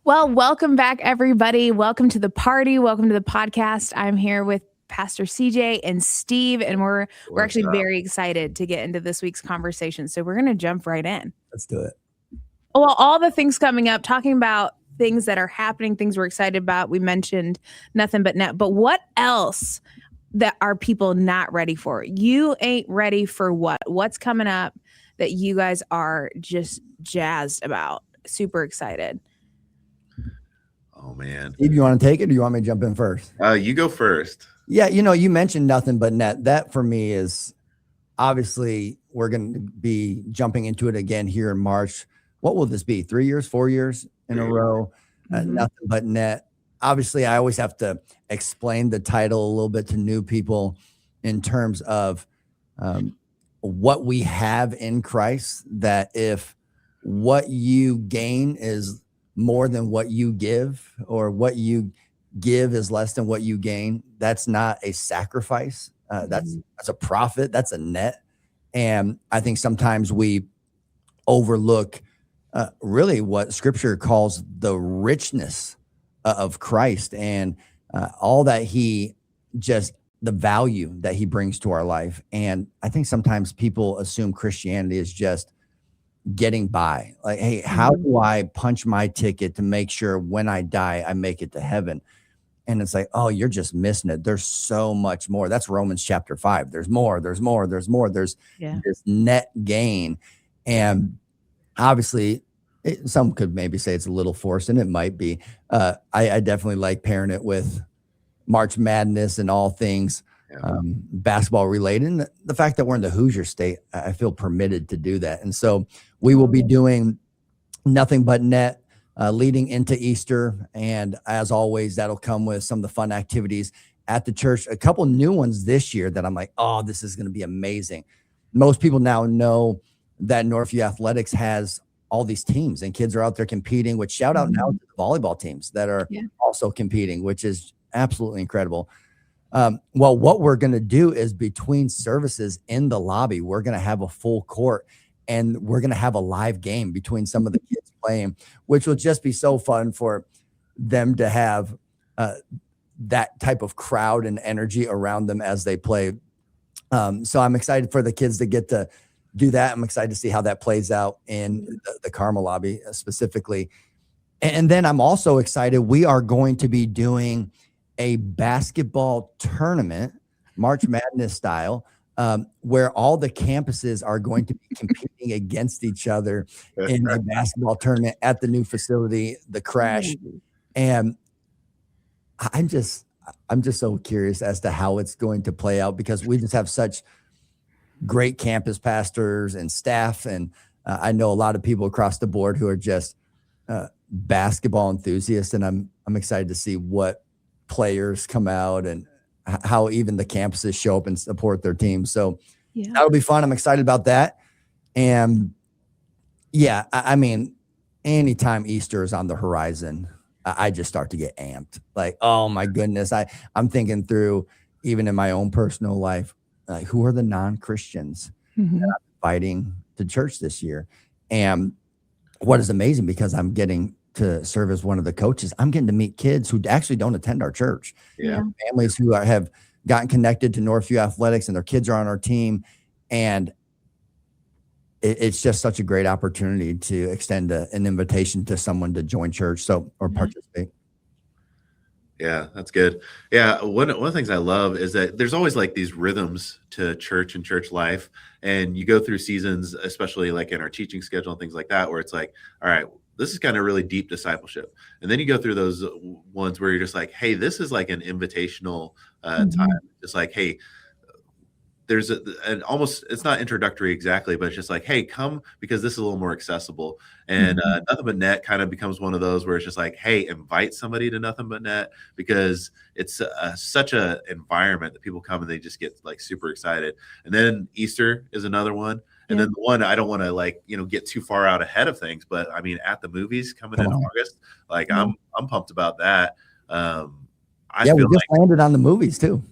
Well, welcome back, everybody. Welcome to the party. Welcome to the podcast. I'm here with Pastor CJ and Steve, and we're actually very excited to get into this week's conversation. So we're going to jump right in. Let's do it. Well, all the things coming up, talking about things that are happening, things we're excited about. We mentioned Nothing But Net, but what else that are people not ready for? You ain't ready for what? What's coming up that you guys are just jazzed about? Super excited. Oh, man. Steve, you want to take it or do you want me to jump in first? You go first. Yeah, you mentioned Nothing But Net. That for me is obviously we're going to be jumping into it again here in March. What will this be? 3 years, 4 years in a row? Nothing But Net. Obviously, I always have to explain the title a little bit to new people in terms of what we have in Christ, that if what you gain is more than what you give, or what you give is less than what you gain, that's not a sacrifice. That's a profit. That's a net. And I think sometimes we overlook really what Scripture calls the richness of Christ and all that the value that he brings to our life. And I think sometimes people assume Christianity is just getting by. Like, hey, how do I punch my ticket to make sure when I die, I make it to heaven? And it's like, oh, you're just missing it. There's so much more. That's Romans chapter 5. There's more. There's this net gain. And obviously, some could maybe say it's a little forced, and it might be. I definitely like pairing it with March Madness and all things basketball related. And the fact that we're in the Hoosier State, I feel permitted to do that. And so we will be doing Nothing But Net leading into Easter. And as always, that'll come with some of the fun activities at the church. A couple new ones this year that I'm like, oh, this is going to be amazing. Most people now know that Northview Athletics has all these teams and kids are out there competing, which shout out now to the volleyball teams that are also competing, which is absolutely incredible. Well, what we're going to do is between services in the lobby, we're going to have a full court and we're going to have a live game between some of the kids playing, which will just be so fun for them to have that type of crowd and energy around them as they play. So I'm excited for the kids to get to do that. I'm excited to see how that plays out in the Carmel lobby specifically. And then I'm also excited. We are going to be doing a basketball tournament, March Madness style, where all the campuses are going to be competing against each other in a basketball tournament at the new facility, the Crash. And I'm just so curious as to how it's going to play out, because we just have such great campus pastors and staff. And I know a lot of people across the board who are just basketball enthusiasts. And I'm excited to see what players come out and how even the campuses show up and support their teams. So that'll be fun. I'm excited about that. And I mean, anytime Easter is on the horizon, I just start to get amped. Like, oh my goodness. I'm thinking through, even in my own personal life, who are the non-Christians that I'm inviting to church this year? And what is amazing, because I'm getting to serve as one of the coaches, I'm getting to meet kids who actually don't attend our church. Families who have gotten connected to Northview Athletics and their kids are on our team. And it's just such a great opportunity to extend an invitation to someone to join church or participate. Yeah, that's good. Yeah, one of the things I love is that there's always like these rhythms to church and church life. And you go through seasons, especially like in our teaching schedule and things like that, where it's like, all right, this is kind of really deep discipleship. And then you go through those ones where you're just like, hey, this is like an invitational time. Just like, hey, there's an almost, it's not introductory exactly, but it's just like, hey, come, because this is a little more accessible. And Nothing But Net kind of becomes one of those where it's just like, hey, invite somebody to Nothing But Net, because it's such a environment that people come and they just get like super excited. And then Easter is another one. And then the one, I don't want to get too far out ahead of things, but I mean, at the movies coming in August, like I'm pumped about that. We just landed on the movies too.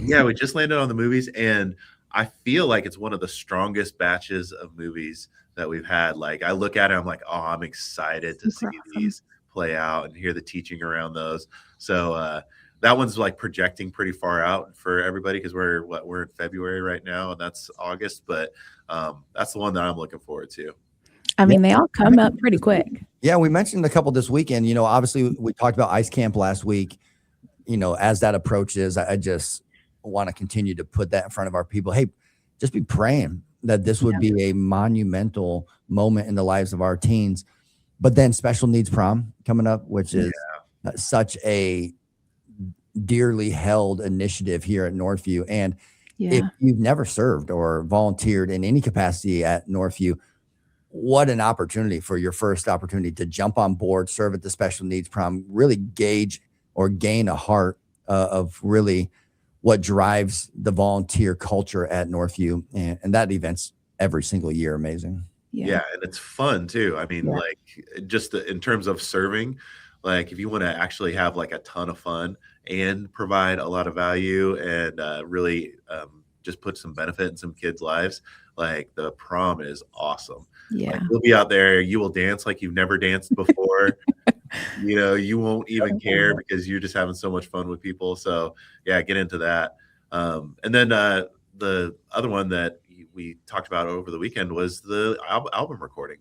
Yeah, we just landed on the movies, and I feel like it's one of the strongest batches of movies that we've had. Like, I look at it, I'm like, oh, I'm excited to see these play out and hear the teaching around those. So that one's like projecting pretty far out for everybody because we're in February right now and that's August, but that's the one that I'm looking forward to. I mean, they all come up pretty quick. Yeah, we mentioned a couple this weekend. You know, obviously we talked about Ice Camp last week. You know, as that approaches, I just want to continue to put that in front of our people. Hey, just be praying that this would be a monumental moment in the lives of our teens. But then Special Needs Prom coming up, which is such a dearly held initiative here at Northview. And if you've never served or volunteered in any capacity at Northview, what an opportunity for your first opportunity to jump on board, serve at the Special Needs Prom, really gauge or gain a heart of really what drives the volunteer culture at Northview. And that event's every single year amazing. Yeah, and it's fun too. I mean, like just in terms of serving, like if you want to actually have like a ton of fun and provide a lot of value and really just put some benefit in some kids' lives, like the prom is awesome. Yeah. Like you'll be out there, you will dance like you've never danced before. You know, you won't even care because you're just having so much fun with people. So yeah, get into that. And then the other one that we talked about over the weekend was the album recording.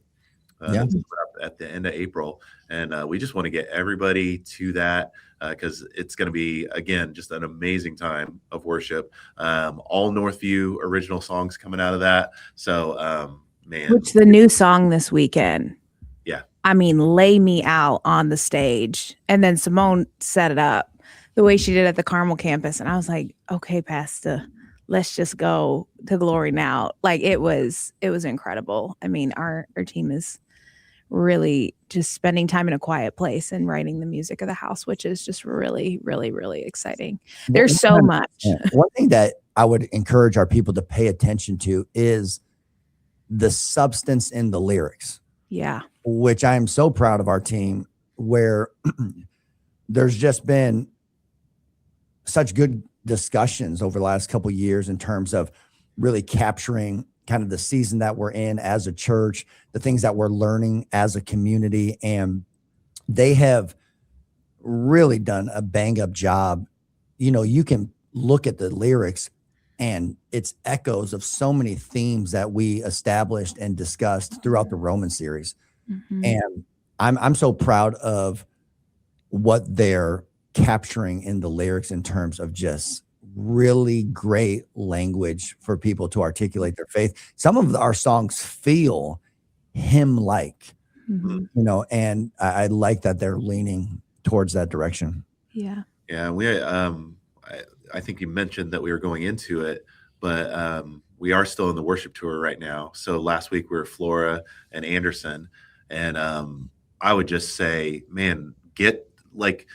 That's at the end of April. And we just want to get everybody to that because it's going to be, again, just an amazing time of worship. All Northview original songs coming out of that. So, man. Which the new song this weekend. Yeah. I mean, Lay Me Out on the stage. And then Simone set it up the way she did at the Carmel campus. And I was like, okay, Pastor, let's just go to glory now. Like it was incredible. I mean, our team is really just spending time in a quiet place and writing the music of the house, which is just really, really, really exciting. There's so much. One thing that I would encourage our people to pay attention to is the substance in the lyrics. Yeah. Which I am so proud of our team, where there's just been such good discussions over the last couple of years in terms of really capturing kind of the season that we're in as a church, the things that we're learning as a community. And they have really done a bang up job. You know, you can look at the lyrics and it's echoes of so many themes that we established and discussed throughout the Roman series. Mm-hmm. And I'm so proud of what they're capturing in the lyrics in terms of just really great language for people to articulate their faith. Some of our songs feel hymn-like, you know, and I like that they're leaning towards that direction. Yeah. Yeah. We, I think you mentioned that we were going into it, but we are still in the worship tour right now. So last week we were Flora and Anderson, and I would just say, man, get like,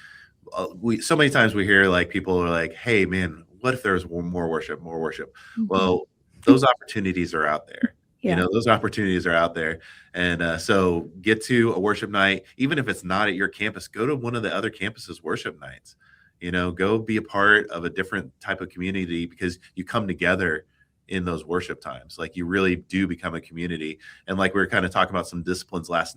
so many times we hear like people are like, hey man, what if there's more worship? Mm-hmm. Well, those opportunities are out there. You know, those opportunities are out there. And so get to a worship night, even if it's not at your campus, go to one of the other campuses' worship nights. You know, go be a part of a different type of community because you come together in those worship times. Like you really do become a community. And like we were kind of talking about some disciplines last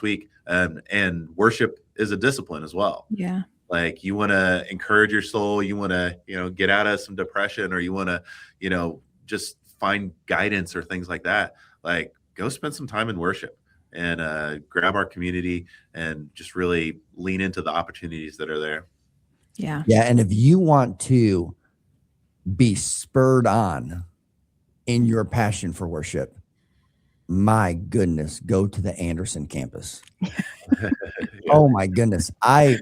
week, and worship is a discipline as well. Yeah. Like you want to encourage your soul, you want to, you know, get out of some depression, or you want to, you know, just find guidance or things like that. Like go spend some time in worship and grab our community and just really lean into the opportunities that are there. Yeah. Yeah. And if you want to be spurred on in your passion for worship, my goodness, go to the Anderson campus. Oh my goodness. I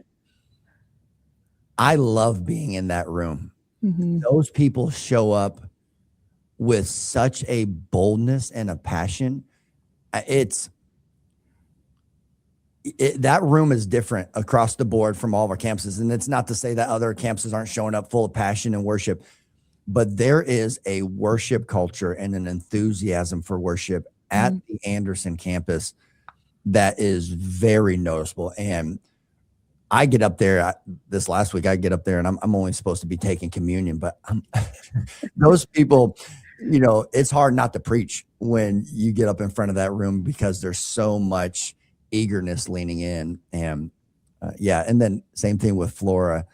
love being in that room. Mm-hmm. Those people show up with such a boldness and a passion. That room is different across the board from all of our campuses. And it's not to say that other campuses aren't showing up full of passion and worship, but there is a worship culture and an enthusiasm for worship at the Anderson campus that is very noticeable. And I get up there this last week, and I'm only supposed to be taking communion, but those people, you know, it's hard not to preach when you get up in front of that room because there's so much eagerness leaning in. And yeah, and then same thing with Flora.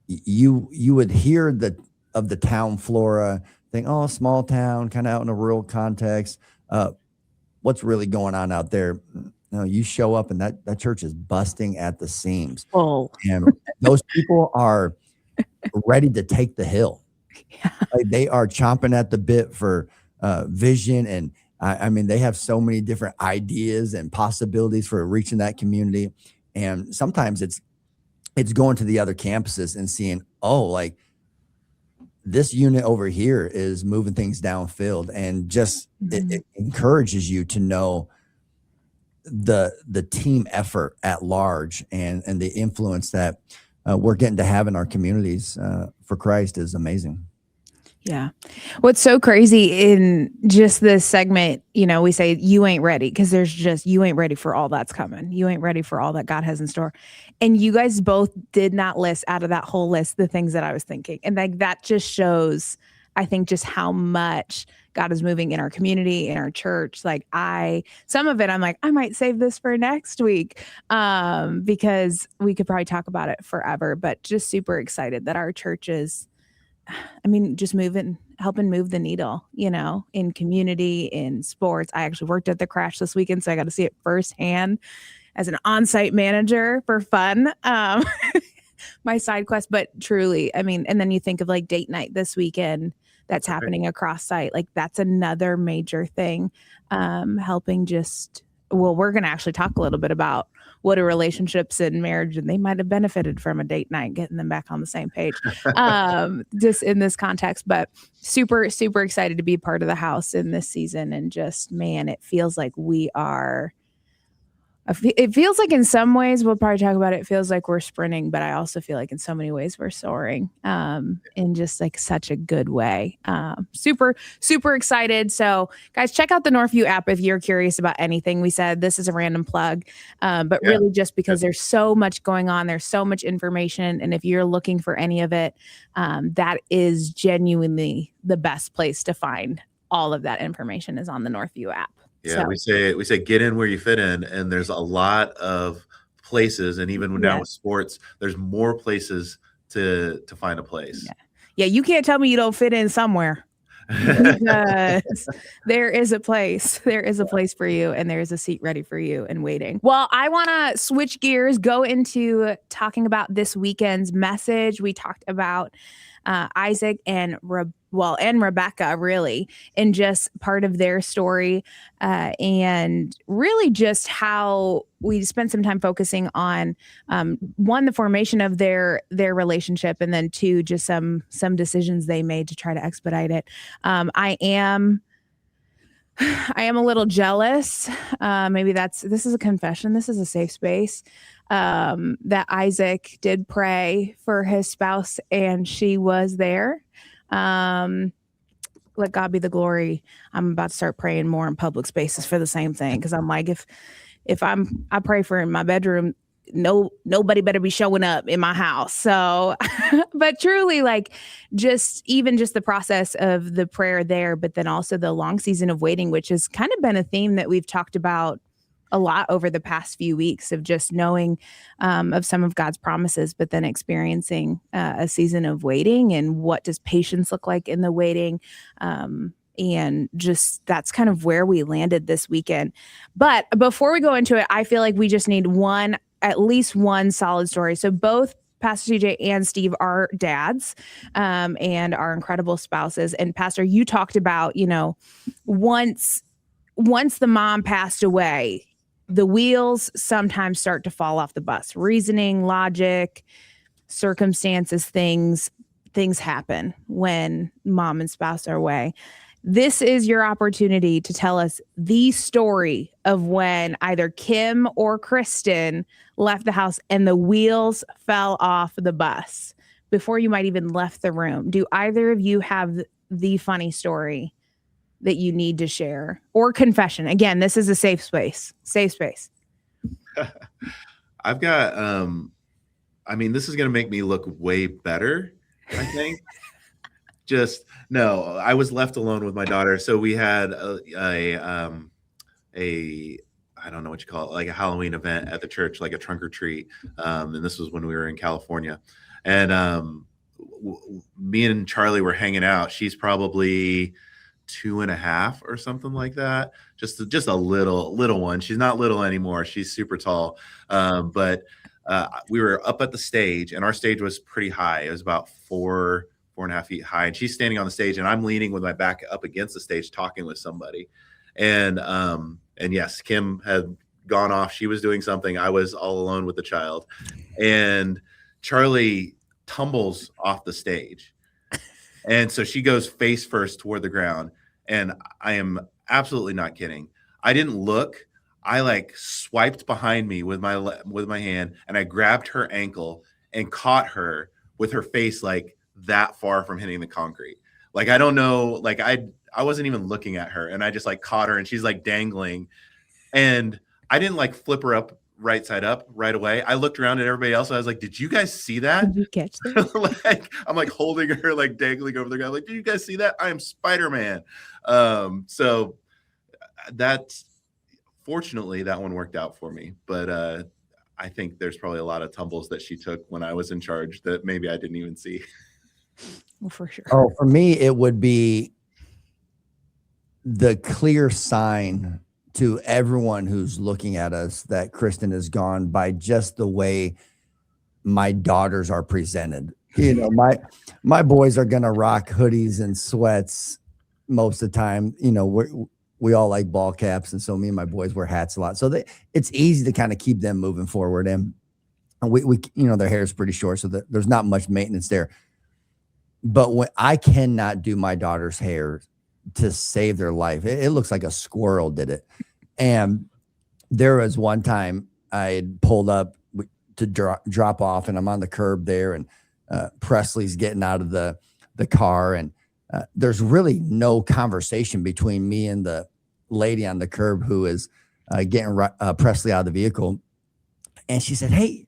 You would hear of the town Flora, think, oh, small town, kind of out in a rural context. What's really going on out there? No, you show up and that church is busting at the seams. Full. And those people are ready to take the hill. Yeah. Like, they are chomping at the bit for vision. And I mean, they have so many different ideas and possibilities for reaching that community. And sometimes it's going to the other campuses and seeing, oh, like this unit over here is moving things downfield, and just it encourages you to know the team effort at large, and the influence that we're getting to have in our communities for Christ is amazing. Yeah. What's so crazy in just this segment, we say you ain't ready, because you ain't ready for all that's coming. You ain't ready for all that God has in store. And you guys both did not list out of that whole list the things that I was thinking. And like that just shows, I think, just how much God is moving in our community, in our church. Like some of it, I'm like, I might save this for next week because we could probably talk about it forever, but just super excited that our church is, just helping move the needle, in community, in sports. I actually worked at the Crash this weekend, so I got to see it firsthand as an on-site manager for fun. My side quest, but truly, and then you think of like date night this weekend that's happening across site. Like that's another major thing, helping we're going to actually talk a little bit about what are relationships and marriage, and they might have benefited from a date night, getting them back on the same page, just in this context. But super, super excited to be part of the house in this season. And just, man, it feels like it feels like in some ways, we'll probably talk about it, feels like we're sprinting, but I also feel like in so many ways we're soaring in just like such a good way. Super, super excited. So guys, check out the Northview app if you're curious about anything. We said this is a random plug, but really just because there's so much going on, there's so much information. And if you're looking for any of it, that is genuinely the best place to find all of that information is on the Northview app. Yeah, so we say get in where you fit in, and there's a lot of places, and even now with sports, there's more places to find a place. Yeah, you can't tell me you don't fit in somewhere. Because there is a place. There is a place for you, and there is a seat ready for you and waiting. Well, I want to switch gears, go into talking about this weekend's message. We talked about Isaac and Rebekah, really, and just part of their story, and really just how we spent some time focusing on one, the formation of their relationship, and then two, just some decisions they made to try to expedite it. I am a little jealous. Maybe this is a confession. This is a safe space. That Isaac did pray for his spouse and she was there. Let God be the glory. I'm about to start praying more in public spaces for the same thing. Cause I'm like, if I pray for in my bedroom, nobody better be showing up in my house. So, but truly, like just the process of the prayer there, but then also the long season of waiting, which has kind of been a theme that we've talked about a lot over the past few weeks, of just knowing of some of God's promises, but then experiencing a season of waiting, and what does patience look like in the waiting. And just that's kind of where we landed this weekend. But before we go into it, I feel like we just need at least one solid story. So both Pastor CJ and Steve are dads, and are incredible spouses. And Pastor, you talked about, once the mom passed away, the wheels sometimes start to fall off the bus. Reasoning, logic, circumstances, things happen when mom and spouse are away. This is your opportunity to tell us the story of when either Kim or Kristen left the house and the wheels fell off the bus before you might even left the room. Do either of you have the funny story that you need to share, or confession? Again, this is a safe space. I've got, this is going to make me look way better, I think. I was left alone with my daughter. So we had a I don't know what you call it, like a Halloween event at the church, like a trunk or treat. And this was when we were in California. And me and Charlie were hanging out. She's probably 2.5 or something like that. Just a little one. She's not little anymore. She's super tall. But we were up at the stage, and our stage was pretty high. It was about 4.5 feet high. And she's standing on the stage, and I'm leaning with my back up against the stage talking with somebody. And yes, Kim had gone off. She was doing something. I was all alone with the child. And Charlie tumbles off the stage. And so she goes face first toward the ground. And I am absolutely not kidding. I didn't look. I like swiped behind me with my hand, and I grabbed her ankle and caught her with her face like that far from hitting the concrete. Like, I don't know, like I wasn't even looking at her, and I just like caught her, and she's like dangling. And I didn't like flip her up right side up right away. I looked around at everybody else. And I was like, did you guys see that? Did you catch that? Like, I'm like holding her, like dangling over the ground. Like, did you guys see that? I am Spider-Man. So that's, fortunately, that one worked out for me. But I think there's probably a lot of tumbles that she took when I was in charge that maybe I didn't even see. Well, for sure. Oh, for me, it would be the clear sign to everyone who's looking at us that Kristen is gone by just the way my daughters are presented. You know, my boys are gonna rock hoodies and sweats most of the time. You know, we all like ball caps, and so me and my boys wear hats a lot. So it's easy to kind of keep them moving forward. And we you know, their hair is pretty short, so there's not much maintenance there. But when I cannot do my daughter's hair to save their life, it looks like a squirrel did it. And there was one time I had pulled up to drop off, and I'm on the curb there, and Presley's getting out of the car, and there's really no conversation between me and the lady on the curb who is getting Presley out of the vehicle. And she said, hey,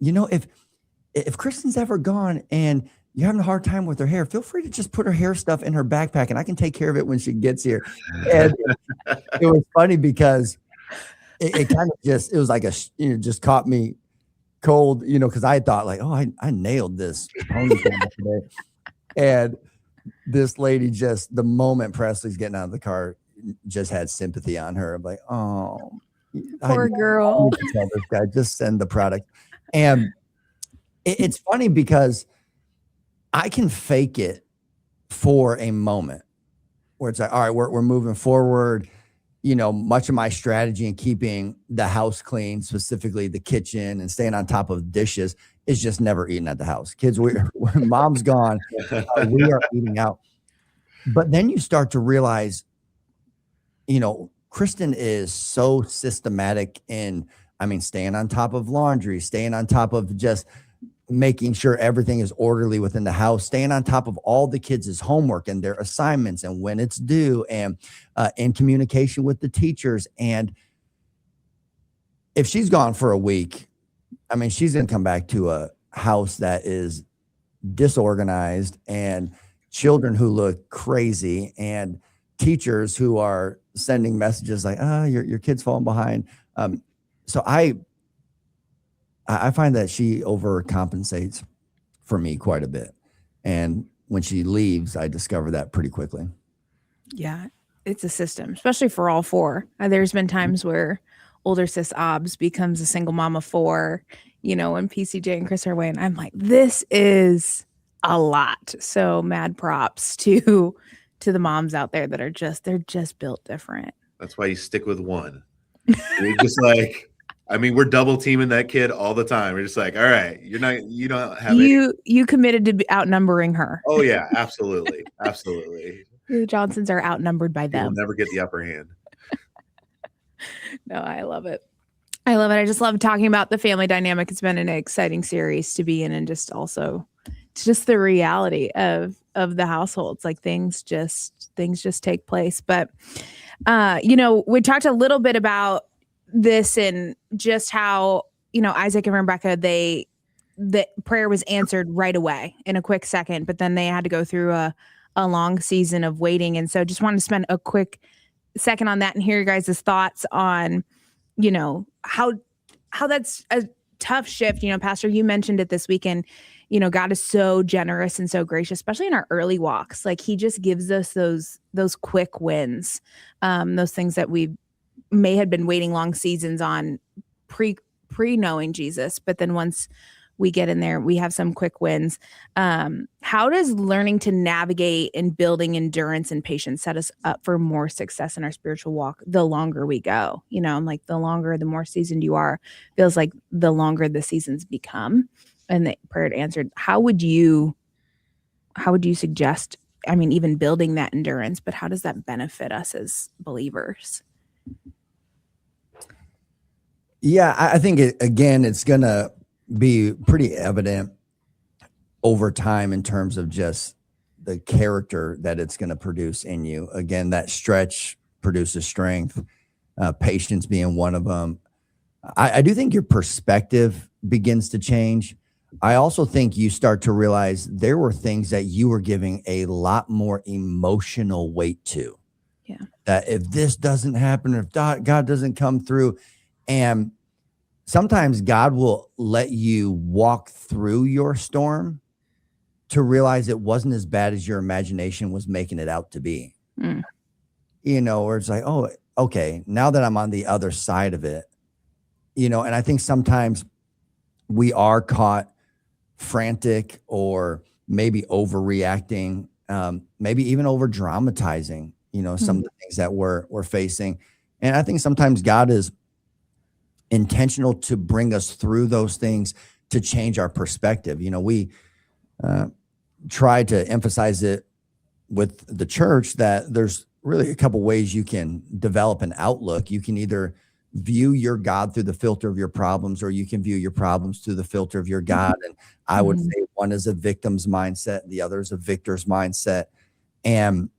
you know, if Kristen's ever gone and you're having a hard time with her hair, feel free to just put her hair stuff in her backpack, and I can take care of it when she gets here. And it was funny because it kind of just, it was like just caught me cold, you know, because I thought like, oh, I nailed this ponytail today. And this lady just, the moment Presley's getting out of the car, just had sympathy on her. I'm like, oh, poor girl. I need to tell this guy, just send the product. And it's funny because I can fake it for a moment where it's like, all right, we're moving forward. You know, much of my strategy in keeping the house clean, specifically the kitchen, and staying on top of dishes, is just never eating at the house. Kids, when mom's gone, we are eating out. But then you start to realize, you know, Kristen is so systematic in, I mean, staying on top of laundry, staying on top of just making sure everything is orderly within the house, staying on top of all the kids' homework and their assignments and when it's due, and in communication with the teachers. And if she's gone for a week, I mean, she's going to come back to a house that is disorganized, and children who look crazy, and teachers who are sending messages like, your kid's falling behind. So I find that she overcompensates for me quite a bit. And when she leaves, I discover that pretty quickly. Yeah, it's a system, especially for all four. There's been times where older sis Obs becomes a single mom of four, you know, when PCJ and Chris are away. And I'm like, this is a lot. So mad props to the moms out there that are they're just built different. That's why you stick with one. You're just like, I mean, we're double teaming that kid all the time. We're just like, all right, you don't have you committed to outnumbering her. Oh yeah, absolutely. Absolutely. The Johnsons are outnumbered by them. You'll never get the upper hand. No, I love it. I love it. I just love talking about the family dynamic. It's been an exciting series to be in, and just also it's just the reality of the households. Like things just take place. But you know, we talked a little bit about this and just how, you know, Isaac and Rebekah, the prayer was answered right away in a quick second, but then they had to go through a long season of waiting. And so just wanted to spend a quick second on that and hear your guys' thoughts on you know, how that's a tough shift. You know, Pastor, you mentioned it this weekend. You know, God is so generous and so gracious, especially in our early walks. Like he just gives us those quick wins, those things that we may have been waiting long seasons on pre knowing Jesus, but then once we get in there, we have some quick wins. How does learning to navigate and building endurance and patience set us up for more success in our spiritual walk the longer we go? You know, I'm like, the more seasoned you are, feels like the longer the seasons become. And the prayer answered, how would you suggest, I mean, even building that endurance, but how does that benefit us as believers? Yeah, I think it's going to be pretty evident over time in terms of just the character that it's going to produce in you. Again, that stretch produces strength, patience being one of them. I do think your perspective begins to change. I also think you start to realize there were things that you were giving a lot more emotional weight to. Yeah. That if this doesn't happen, if God doesn't come through, and sometimes God will let you walk through your storm to realize it wasn't as bad as your imagination was making it out to be. You know, or it's like, oh, okay, now that I'm on the other side of it, you know, and I think sometimes we are caught frantic or maybe overreacting, maybe even over dramatizing, you know, some of the things that we're facing. And I think sometimes God is intentional to bring us through those things to change our perspective. You know, we try to emphasize it with the church that there's really a couple ways you can develop an outlook. You can either view your God through the filter of your problems, or you can view your problems through the filter of your God. And I would say one is a victim's mindset, the other is a victor's mindset. And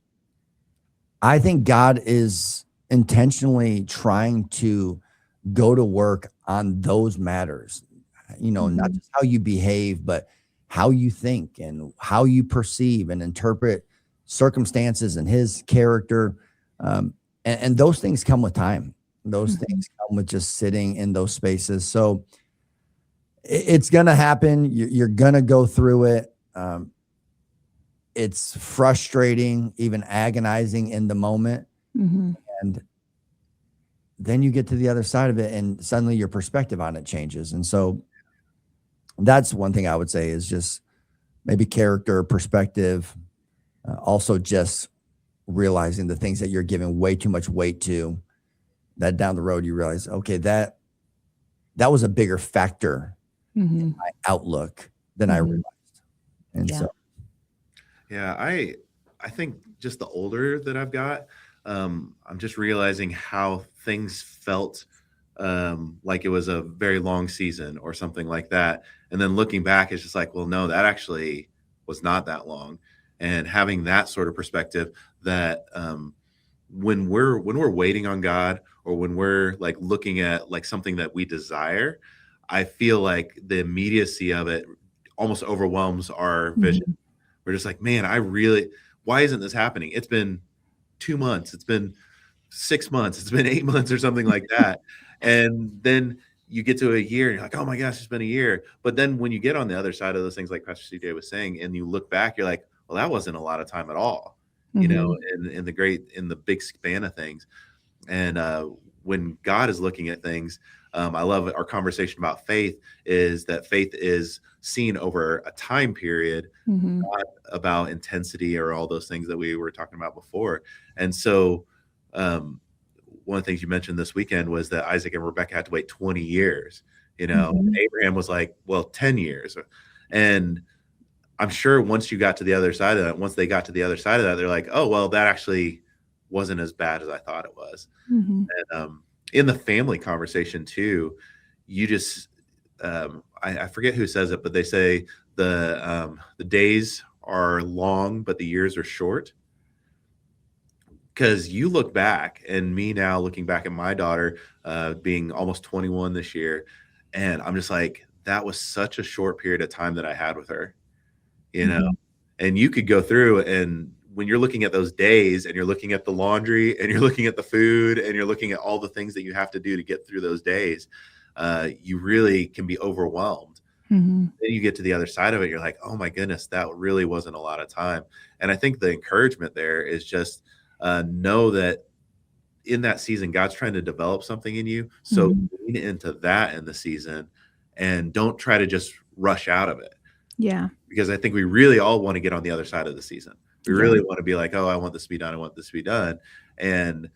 I think God is intentionally trying to go to work on those matters, you know, not just how you behave, but how you think and how you perceive and interpret circumstances and his character. And those things come with time. Those things come with just sitting in those spaces. So it's going to happen. You're going to go through it. It's frustrating, even agonizing in the moment. And then you get to the other side of it and suddenly your perspective on it changes. And so that's one thing I would say is just maybe character, perspective, also just realizing the things that you're giving way too much weight to, that down the road you realize, okay, that was a bigger factor in my outlook than I realized. And so yeah, I think just the older that I've got, I'm just realizing how things felt like it was a very long season or something like that. And then looking back, it's just like, well, no, that actually was not that long. And having that sort of perspective that when we're waiting on God, or when we're like looking at like something that we desire, I feel like the immediacy of it almost overwhelms our vision. We're just like, man, why isn't this happening? It's been 2 months. It's been 6 months. It's been 8 months or something like that. And then you get to a year and you're like, oh my gosh, it's been a year. But then when you get on the other side of those things, like Pastor CJ was saying, and you look back, you're like, well, that wasn't a lot of time at all, you know, in the big span of things. And when God is looking at things, I love our conversation about faith, is that faith is seen over a time period, not about intensity or all those things that we were talking about before. And so one of the things you mentioned this weekend was that Isaac and Rebekah had to wait 20 years, you know, Abraham was like, well, 10 years. And I'm sure once they got to the other side of that, they're like, oh, well, that actually wasn't as bad as I thought it was. And in the family conversation too, you just, I forget who says it, but they say the days are long, but the years are short. Because you look back, and me now looking back at my daughter being almost 21 this year, and I'm just like, that was such a short period of time that I had with her, you know. And you could go through, and when you're looking at those days and you're looking at the laundry and you're looking at the food and you're looking at all the things that you have to do to get through those days, you really can be overwhelmed. Mm-hmm. Then you get to the other side of it, you're like, oh my goodness, that really wasn't a lot of time. And I think the encouragement there is just know that in that season, God's trying to develop something in you. So lean into that in the season and don't try to just rush out of it. Yeah. Because I think we really all want to get on the other side of the season. We really want to be like, oh, I want this to be done. I want this to be done. And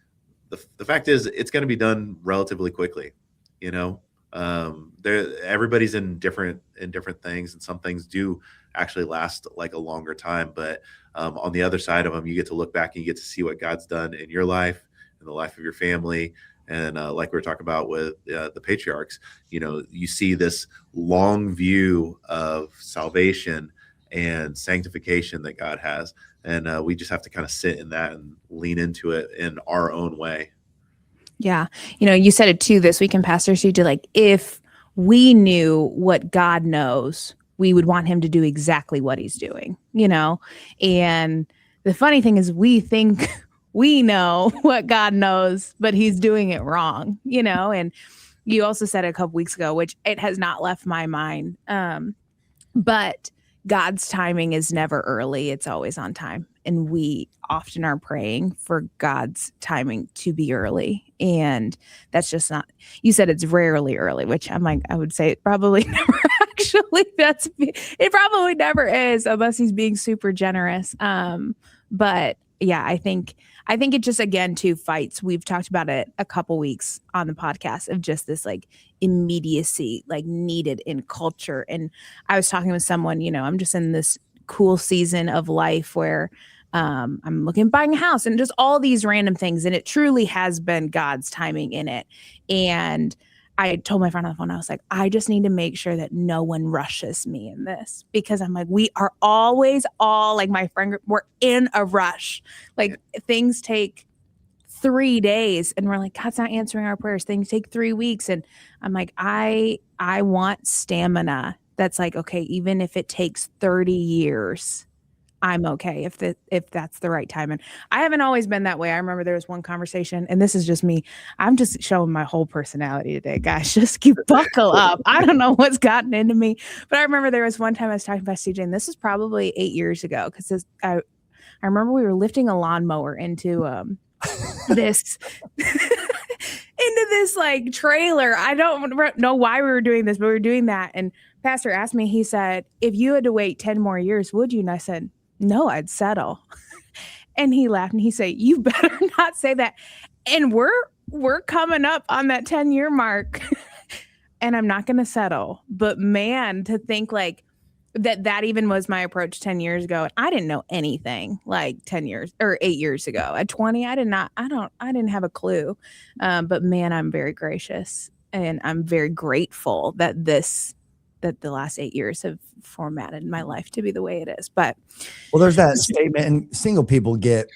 the fact is, it's going to be done relatively quickly. You know, everybody's in different things, and some things do actually last like a longer time. But on the other side of them, you get to look back and you get to see what God's done in your life, in the life of your family. And like we were talking about with the patriarchs, you know, you see this long view of salvation and sanctification that God has. And we just have to kind of sit in that and lean into it in our own way. Yeah. You know, you said it too this week in Pastor Steve, like, if we knew what God knows, we would want him to do exactly what he's doing, you know? And the funny thing is we think we know what God knows, but he's doing it wrong, you know? And you also said it a couple weeks ago, which it has not left my mind. But God's timing is never early. It's always on time. And we often are praying for God's timing to be early. And that's just not, you said it's rarely early, which I'm like, I would say it probably never actually, it probably never is unless he's being super generous. But yeah, I think it just, again, too, fights. We've talked about it a couple weeks on the podcast of just this like immediacy, like needed in culture. And I was talking with someone, you know, I'm just in this cool season of life where I'm looking at buying a house and just all these random things. And it truly has been God's timing in it. And I told my friend on the phone, I was like, I just need to make sure that no one rushes me in this, because I'm like, we are always all like my friend group, we're in a rush. Like things take 3 days and we're like, God's not answering our prayers. Things take 3 weeks. And I'm like, I want stamina. That's like, okay, even if it takes 30 years, I'm okay if that's the right time. And I haven't always been that way. I remember there was one conversation, and this is just me. I'm just showing my whole personality today, guys. Just keep buckle up. I don't know what's gotten into me, but I remember there was one time I was talking about CJ, and this is probably 8 years ago, because I remember we were lifting a lawnmower into this into this like trailer. I don't know why we were doing this, but we were doing that. And Pastor asked me, he said, if you had to wait 10 more years, would you? And I said, no, I'd settle. And he laughed and he said, you better not say that. And we're coming up on that 10-year mark and I'm not going to settle. But man, to think like that even was my approach 10 years ago. And I didn't know anything like 10 years or 8 years ago. At 20, I didn't have a clue. But man, I'm very gracious and I'm very grateful that the last 8 years have formatted my life to be the way it is. But well, there's that statement, and single people get,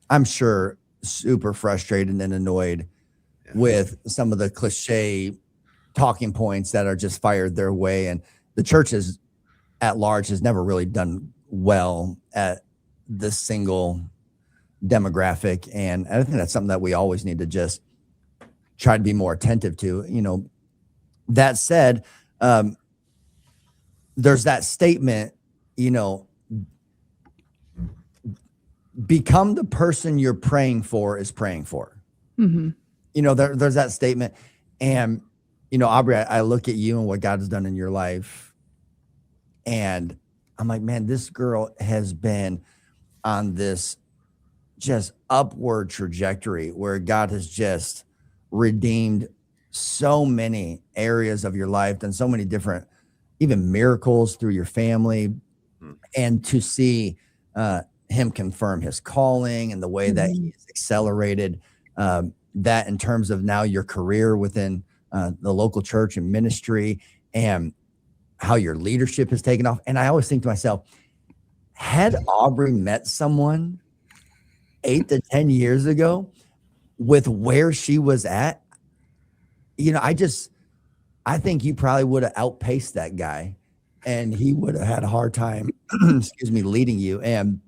I'm sure, super frustrated and annoyed with some of the cliche talking points that are just fired their way. And the churches at large has never really done well at the single demographic. And I think that's something that we always need to just try to be more attentive to. You know, that said, there's that statement, you know, become the person you're praying for is praying for. Mm-hmm. You know, there's that statement. And, you know, Aubrey, I look at you and what God has done in your life. And I'm like, man, this girl has been on this just upward trajectory where God has just redeemed so many areas of your life and so many different, even miracles through your family. And to see him confirm his calling and the way that he's accelerated that in terms of now your career within the local church and ministry, and how your leadership has taken off. And I always think to myself, had Aubrey met someone 8 to 10 years ago with where she was at, you know, I think you probably would have outpaced that guy and he would have had a hard time, leading you. And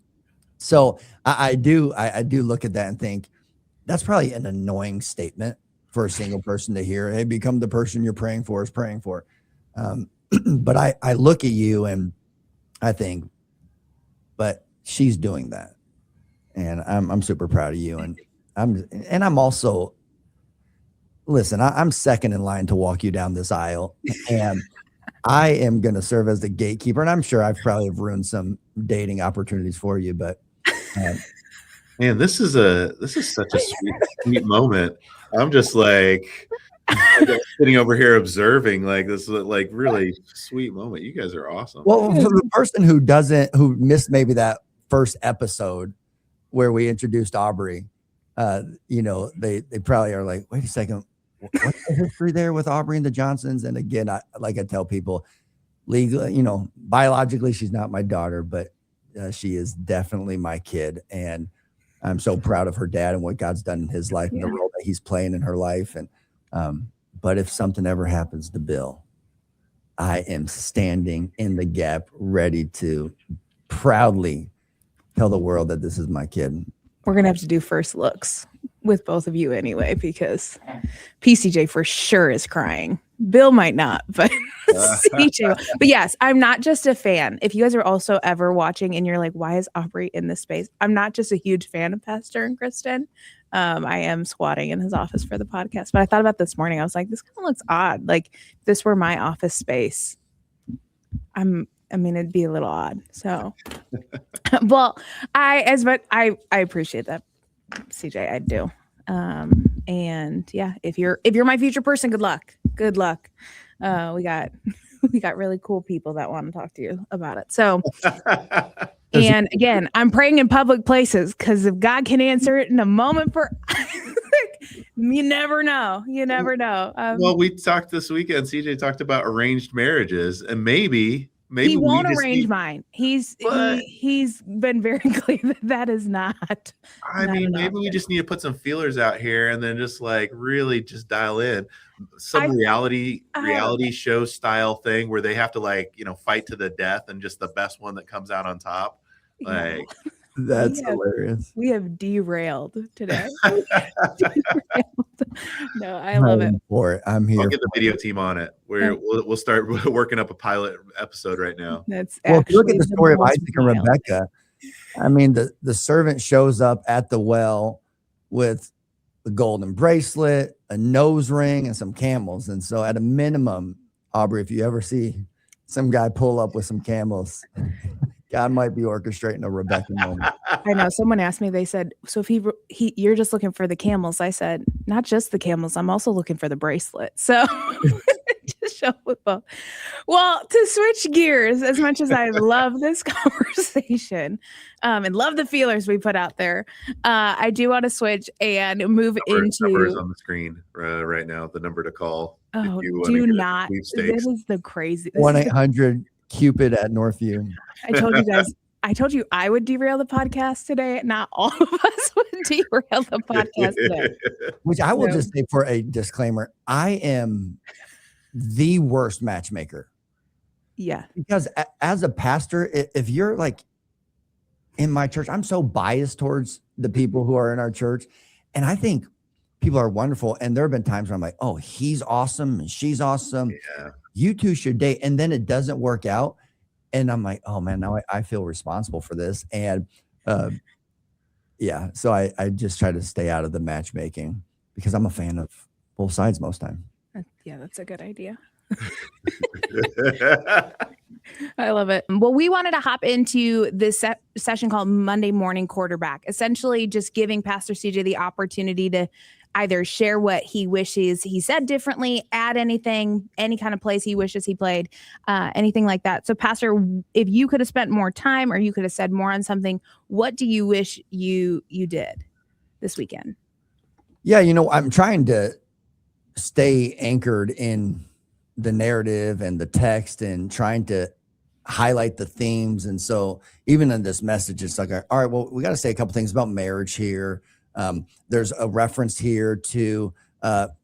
So I do look at that and think that's probably an annoying statement for a single person to hear. Hey, become the person you're praying for is praying for. But I look at you and I think, but she's doing that. And I'm super proud of you. And I'm also, listen, I'm second in line to walk you down this aisle. And I am going to serve as the gatekeeper. And I'm sure I've probably have ruined some dating opportunities for you, but man, this is such a sweet moment. I'm just like sitting over here observing, like this is like really sweet moment. You guys are awesome. Well, for the person who missed maybe that first episode where we introduced Aubrey, they probably are like, wait a second, what's the history there with Aubrey and the Johnsons? And again, I tell people, legally, biologically, she's not my daughter, but she is definitely my kid. And I'm so proud of her dad and what God's done in his life and the role that he's playing in her life. And, but if something ever happens to Bill, I am standing in the gap, ready to proudly tell the world that this is my kid. We're going to have to do first looks with both of you anyway, because PCJ for sure is crying. Bill might not, but CJ. But yes, I'm not just a fan. If you guys are also ever watching and you're like, why is Aubrey in this space? I'm not just a huge fan of Pastor and Kristen. I am squatting in his office for the podcast, but I thought about this morning. I was like, this kind of looks odd. Like if this were my office space, it'd be a little odd. So, well, I appreciate that, CJ. I do. And yeah, if you're my future person, good luck. Good luck. We got really cool people that want to talk to you about it. So, and again, I'm praying in public places because if God can answer it in a moment for, you never know. You never know. Well, we talked this weekend. CJ talked about arranged marriages, and maybe he won't arrange mine. He's been very clear that is not. Maybe we just need to put some feelers out here and then just like really just dial in some reality show style thing where they have to fight to the death and just the best one that comes out on top. Like that's hilarious. We have derailed today. No, I love it. I'm here. I'll get the video team on it. We'll start working up a pilot episode right now. That's if you look at the story of Isaac and Rebekah, the servant shows up at the well with the golden bracelet, a nose ring, and some camels. And so at a minimum, Aubrey, if you ever see some guy pull up with some camels, God might be orchestrating a Rebekah moment. I know. Someone asked me, they said, so if you're just looking for the camels, I said, not just the camels, I'm also looking for the bracelet. So just show with both. Well, to switch gears, as much as I love this conversation and love the feelers we put out there, I do want to switch and move into numbers on the screen right now, the number to call. Oh, do not. This is the crazy. 1-800 Cupid at Northview. I told you I would derail the podcast today. Not all of us would derail the podcast today. Which I will just say for a disclaimer, I am the worst matchmaker. Yeah. Because as a pastor, if you're like in my church, I'm so biased towards the people who are in our church. And I think people are wonderful. And there have been times where I'm like, oh, he's awesome and she's awesome. Yeah. You two should date. And then it doesn't work out. And I'm like, oh man, now I feel responsible for this. And so I just try to stay out of the matchmaking because I'm a fan of both sides most time. Yeah, that's a good idea. I love it. Well, we wanted to hop into this session called Monday Morning Quarterback, essentially just giving Pastor CJ the opportunity to either share what he wishes he said differently, add anything, any kind of plays he wishes he played, anything like that. So, Pastor, if you could have spent more time or you could have said more on something, what do you wish you did this weekend? Yeah, I'm trying to stay anchored in the narrative and the text and trying to highlight the themes. And so even in this message, it's like, all right, well, we got to say a couple things about marriage here. There's a reference here to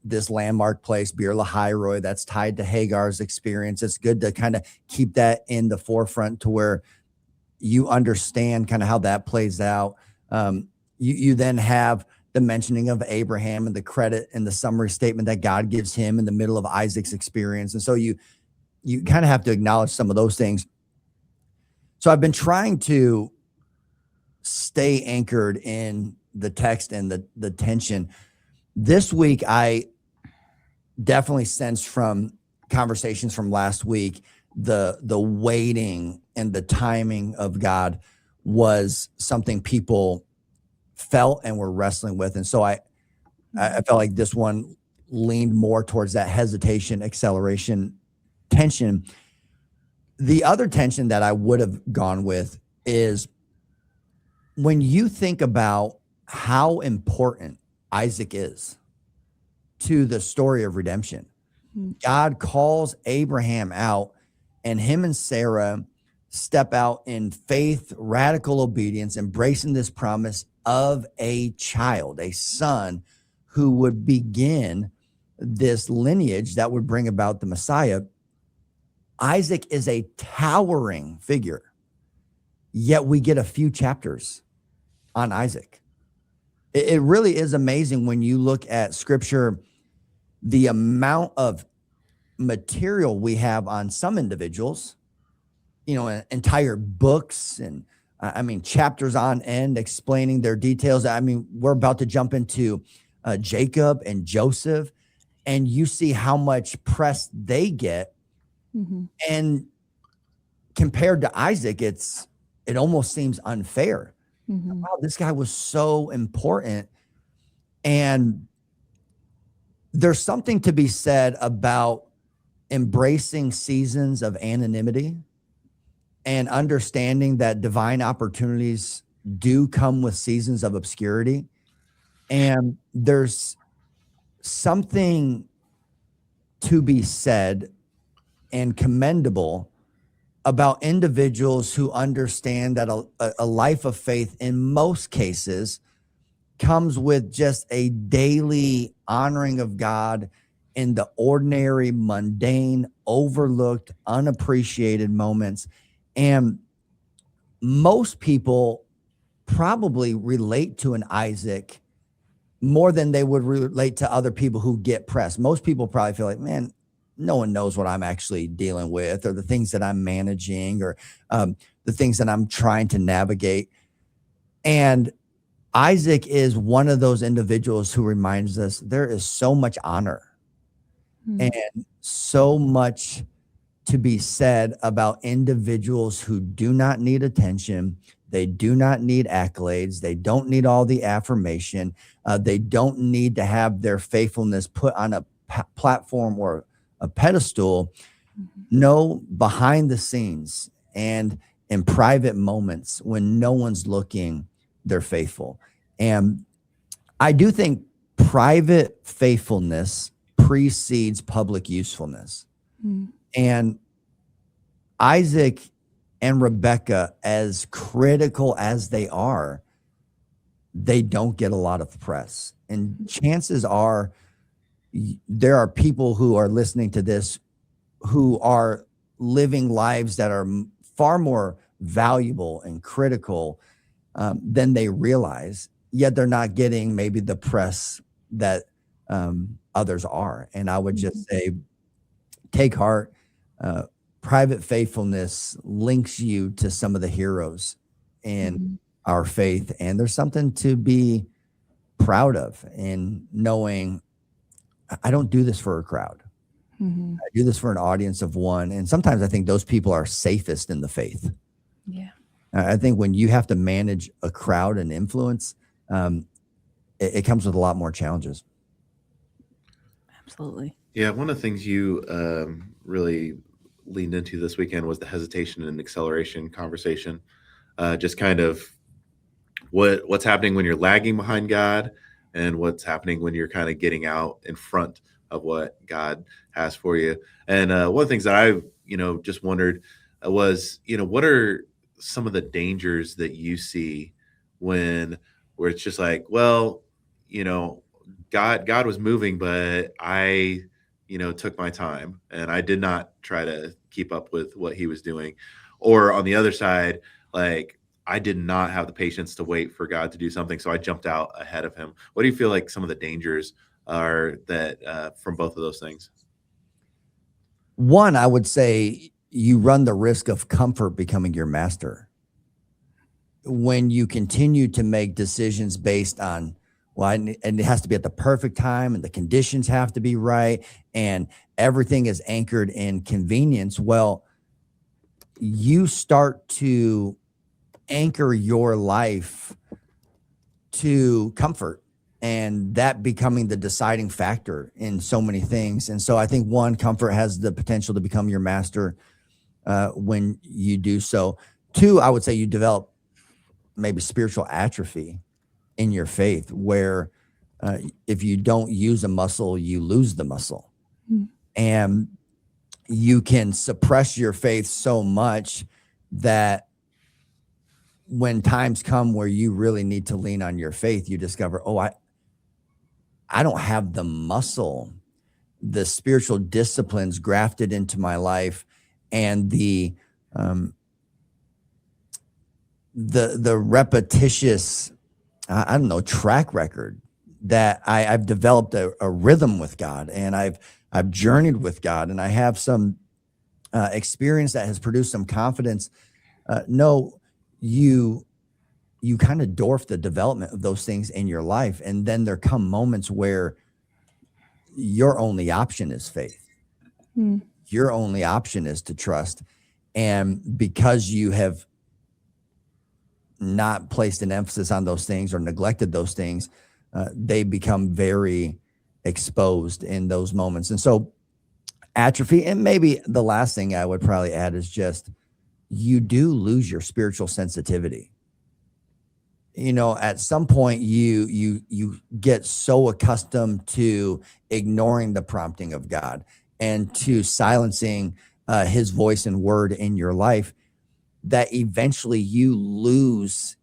this landmark place, Beer Lahairoi, that's tied to Hagar's experience. It's good to kind of keep that in the forefront to where, you understand kind of how that plays out. You then have the mentioning of Abraham and the credit and the summary statement that God gives him in the middle of Isaac's experience. And so you kind of have to acknowledge some of those things. So I've been trying to stay anchored in the text and the tension. This week, I definitely sensed from conversations from last week, the waiting and the timing of God was something people felt and were wrestling with. And so I felt like this one leaned more towards that hesitation, acceleration, tension. The other tension that I would have gone with is when you think about how important Isaac is to the story of redemption. God calls Abraham out, and him and Sarah step out in faith, radical obedience, embracing this promise of a child, a son who would begin this lineage that would bring about the Messiah. Isaac is a towering figure, yet we get a few chapters on Isaac. It really is amazing when you look at scripture, the amount of material we have on some individuals, entire books and chapters on end explaining their details. We're about to jump into Jacob and Joseph, and you see how much press they get. Mm-hmm. And compared to Isaac, it almost seems unfair. Mm-hmm. Wow, this guy was so important. And there's something to be said about embracing seasons of anonymity and understanding that divine opportunities do come with seasons of obscurity. And there's something to be said and commendable about individuals who understand that a life of faith in most cases comes with just a daily honoring of God in the ordinary, mundane, overlooked, unappreciated moments. And most people probably relate to an Isaac more than they would relate to other people who get pressed. Most people probably feel like, man, no one knows what I'm actually dealing with, or the things that I'm managing, or the things that I'm trying to navigate. And Isaac is one of those individuals who reminds us there is so much honor and so much to be said about individuals who do not need attention. They do not need accolades. They don't need all the affirmation. They don't need to have their faithfulness put on a platform or a pedestal. No, behind the scenes and in private moments when no one's looking, they're faithful. And I do think private faithfulness precedes public usefulness. And Isaac and Rebekah, as critical as they are, they don't get a lot of press. And chances are there are people who are listening to this who are living lives that are far more valuable and critical than they realize, yet they're not getting maybe the press that others are. And I would just say, take heart. Private faithfulness links you to some of the heroes in our faith. And there's something to be proud of in knowing I don't do this for a crowd. I do this for an audience of one. And sometimes I think those people are safest in the faith. Yeah. I think when you have to manage a crowd and influence, it comes with a lot more challenges. Absolutely. Yeah, one of the things you really leaned into this weekend was the hesitation and acceleration conversation. Just kind of what's happening when you're lagging behind God, and what's happening when you're kind of getting out in front of what God has for you. And one of the things that I just wondered was, what are some of the dangers that you see where it's just like, well, God was moving, but I took my time and I did not try to keep up with what he was doing. Or on the other side, like I did not have the patience to wait for God to do something, so I jumped out ahead of him. What do you feel like some of the dangers are that from both of those things? One, I would say you run the risk of comfort becoming your master. When you continue to make decisions based on, well, and it has to be at the perfect time and the conditions have to be right and everything is anchored in convenience, well, you start to anchor your life to comfort and that becoming the deciding factor in so many things. And so I think one, comfort has the potential to become your master when you do so. Two, I would say you develop maybe spiritual atrophy in your faith where if you don't use a muscle, you lose the muscle. And you can suppress your faith so much that when times come where you really need to lean on your faith, you discover, oh, I don't have the muscle, the spiritual disciplines grafted into my life, and the repetitious, I don't know, track record that I've developed a rhythm with God, and I've journeyed with God, and I have some experience that has produced some confidence. No, you kind of dwarf the development of those things in your life, and then there come moments where your only option is faith. Your only option is to trust, and because you have not placed an emphasis on those things or neglected those things, they become very exposed in those moments. And so atrophy, and maybe the last thing I would probably add is just you do lose your spiritual sensitivity. You know, at some point you get so accustomed to ignoring the prompting of God and to silencing his voice and word in your life that eventually you lose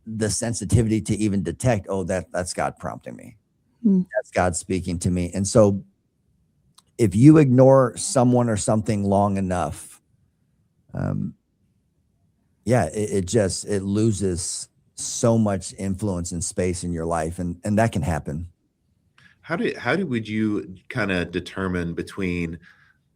the sensitivity to even detect, oh, that's God prompting me. That's God speaking to me. And so if you ignore someone or something long enough, it loses so much influence and space in your life. And that can happen. Would you kind of determine between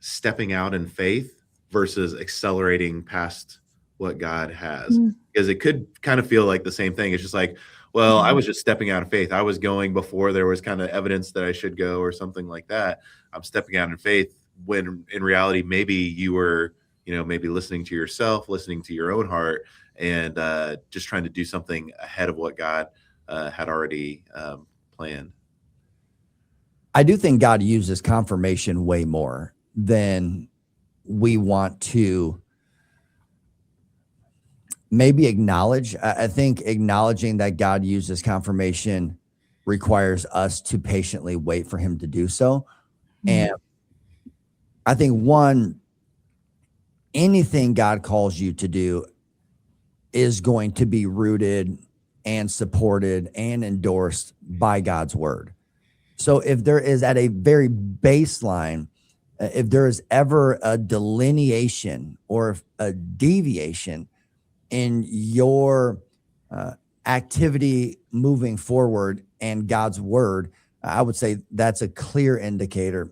stepping out in faith versus accelerating past what God has? Because it could kind of feel like the same thing. It's just like, well, I was just stepping out in faith. I was going before there was kind of evidence that I should go or something like that. I'm stepping out in faith when in reality, maybe you were, maybe listening to yourself, listening to your own heart, and just trying to do something ahead of what God had already planned. I do think God uses confirmation way more than we want to maybe acknowledge. I think acknowledging that God uses confirmation requires us to patiently wait for him to do so. And I think anything God calls you to do is going to be rooted and supported and endorsed by God's word. So if there is at a very baseline, if there is ever a delineation or a deviation in your activity moving forward and God's word, I would say that's a clear indicator.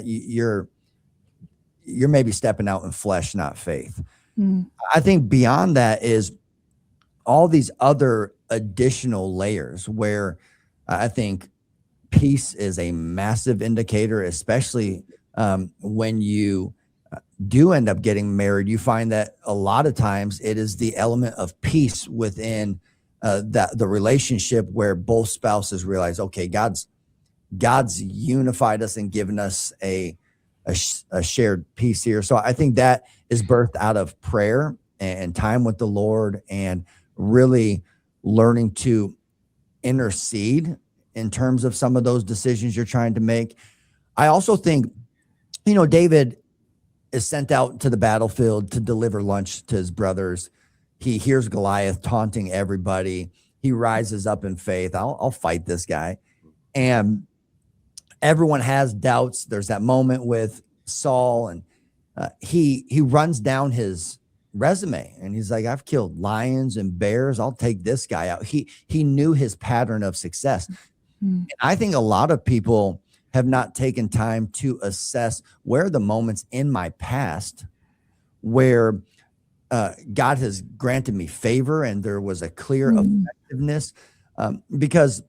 You're maybe stepping out in flesh, not faith. I think beyond that is all these other additional layers where I think peace is a massive indicator, especially when you do end up getting married. You find that a lot of times it is the element of peace within the relationship where both spouses realize, okay, God's unified us and given us a shared peace here. So I think that is birthed out of prayer and time with the Lord and really learning to intercede in terms of some of those decisions you're trying to make. I also think, David is sent out to the battlefield to deliver lunch to his brothers. He hears Goliath taunting everybody. He rises up in faith. I'll fight this guy. And everyone has doubts. There's that moment with Saul, and he runs down his resume. And he's like, I've killed lions and bears. I'll take this guy out. He knew his pattern of success. And I think a lot of people have not taken time to assess where the moments in my past where God has granted me favor and there was a clear effectiveness, because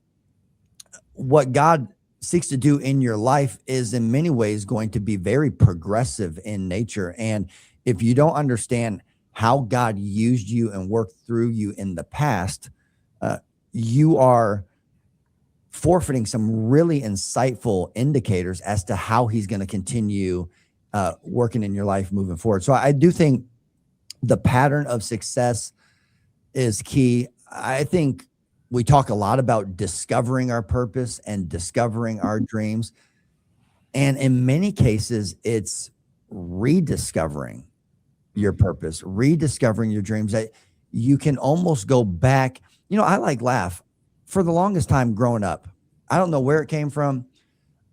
what God seeks to do in your life is in many ways going to be very progressive in nature. And if you don't understand how God used you and worked through you in the past, you are forfeiting some really insightful indicators as to how he's going to continue working in your life moving forward. So I do think the pattern of success is key. I think we talk a lot about discovering our purpose and discovering our dreams. And in many cases, it's rediscovering your purpose, rediscovering your dreams. That you can almost go back. I laugh. For the longest time growing up, I don't know where it came from,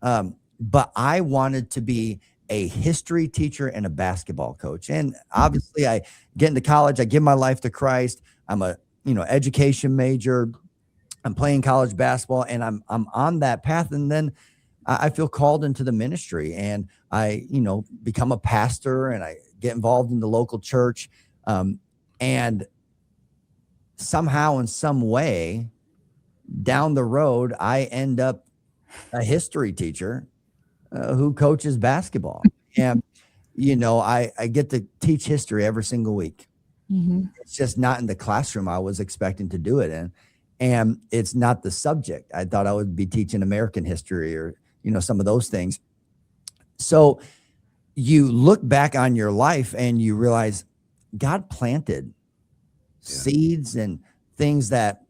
but I wanted to be a history teacher and a basketball coach. And obviously I get into college, I give my life to Christ. I'm a, education major. I'm playing college basketball and I'm on that path. And then I feel called into the ministry and I, become a pastor and I get involved in the local church. And somehow in some way down the road, I end up a history teacher who coaches basketball. And, I get to teach history every single week. It's just not in the classroom I was expecting to do it in. And it's not the subject. I thought I would be teaching American history or, some of those things. So you look back on your life and you realize God planted seeds and things that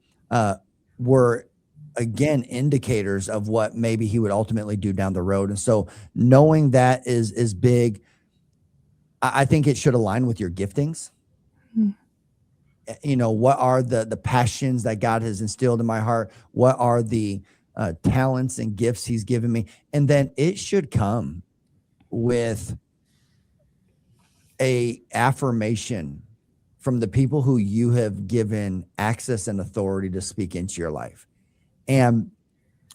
were, again, indicators of what maybe he would ultimately do down the road. And so knowing that is big. I think it should align with your giftings. What are the passions that God has instilled in my heart? What are the talents and gifts he's given me? And then it should come with a affirmation from the people who you have given access and authority to speak into your life. And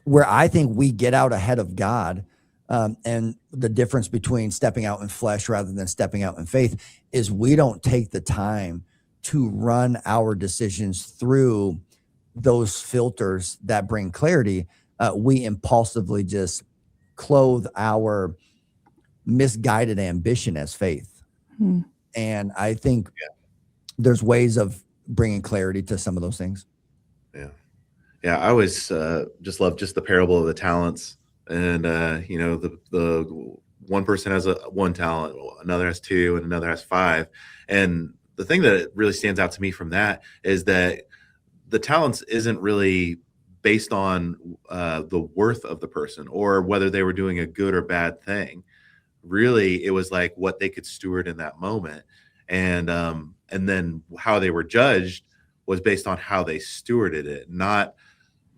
where I think we get out ahead of God, and the difference between stepping out in flesh rather than stepping out in faith is we don't take the time to run our decisions through those filters that bring clarity. We impulsively just clothe our misguided ambition as faith. And I think there's ways of bringing clarity to some of those things. Yeah. I always just love just the parable of the talents. And, the one person has one talent, another has two, and another has five. And the thing that really stands out to me from that is that the talents isn't really based on the worth of the person or whether they were doing a good or bad thing. Really, it was like what they could steward in that moment. And then how they were judged was based on how they stewarded it, not,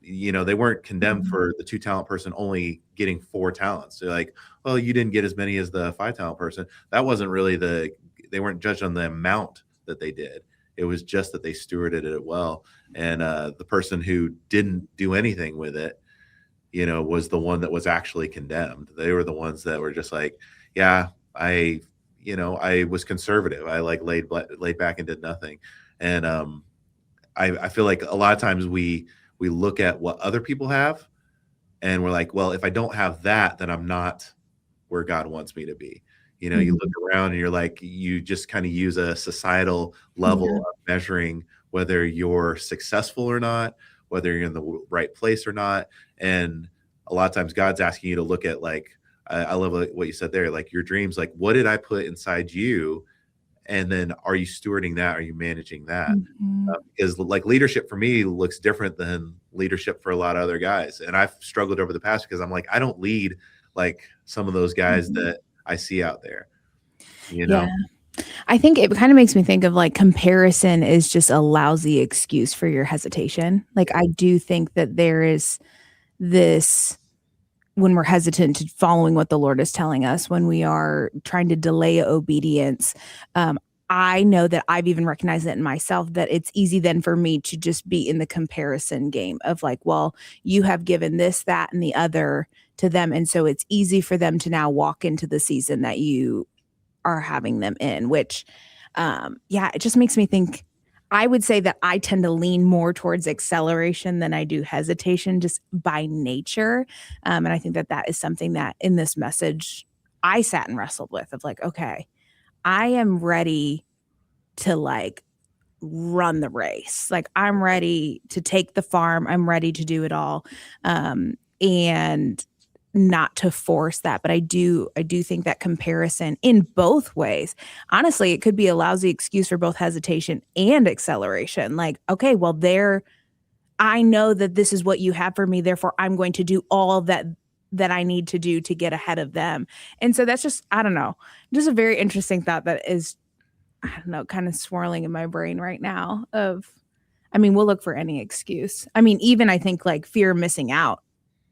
they weren't condemned for the 2-talent person only getting 4 talents. They're like, well, you didn't get as many as the 5-talent person. That wasn't really they weren't judged on the amount that they did. It was just that they stewarded it well. And the person who didn't do anything with it, was the one that was actually condemned. They were the ones that were just like, yeah, I was conservative. I laid back and did nothing. And I feel like a lot of times we look at what other people have and we're like, well, if I don't have that, then I'm not where God wants me to be. You look around and you're like, you just kind of use a societal level of measuring whether you're successful or not, whether you're in the right place or not. And a lot of times God's asking you to look at I love what you said there, your dreams, what did I put inside you? And then are you stewarding that? Are you managing that? Because leadership for me looks different than leadership for a lot of other guys. And I've struggled over the past because I'm like, I don't lead like some of those guys that I see out there, Yeah. I think it kind of makes me think of comparison is just a lousy excuse for your hesitation. I do think that there is this, when we're hesitant to following what the Lord is telling us, when we are trying to delay obedience, I know that I've even recognized it in myself, that it's easy then for me to just be in the comparison game of like, well, you have given this, that, and the other to them. And so it's easy for them to now walk into the season that you are having them in, which, it just makes me think. I would say that I tend to lean more towards acceleration than I do hesitation, just by nature. And I think that is something that in this message I sat and wrestled with of like, okay, I am ready to like run the race. Like I'm ready to take the farm. I'm ready to do it all. And not to force that. But I do think that comparison in both ways, honestly, it could be a lousy excuse for both hesitation and acceleration. Like, okay, well, I know that this is what you have for me. Therefore, I'm going to do all that I need to do to get ahead of them. And so that's just, I don't know, just a very interesting thought that is, I don't know, kind of swirling in my brain right now we'll look for any excuse. Even I think like fear of missing out,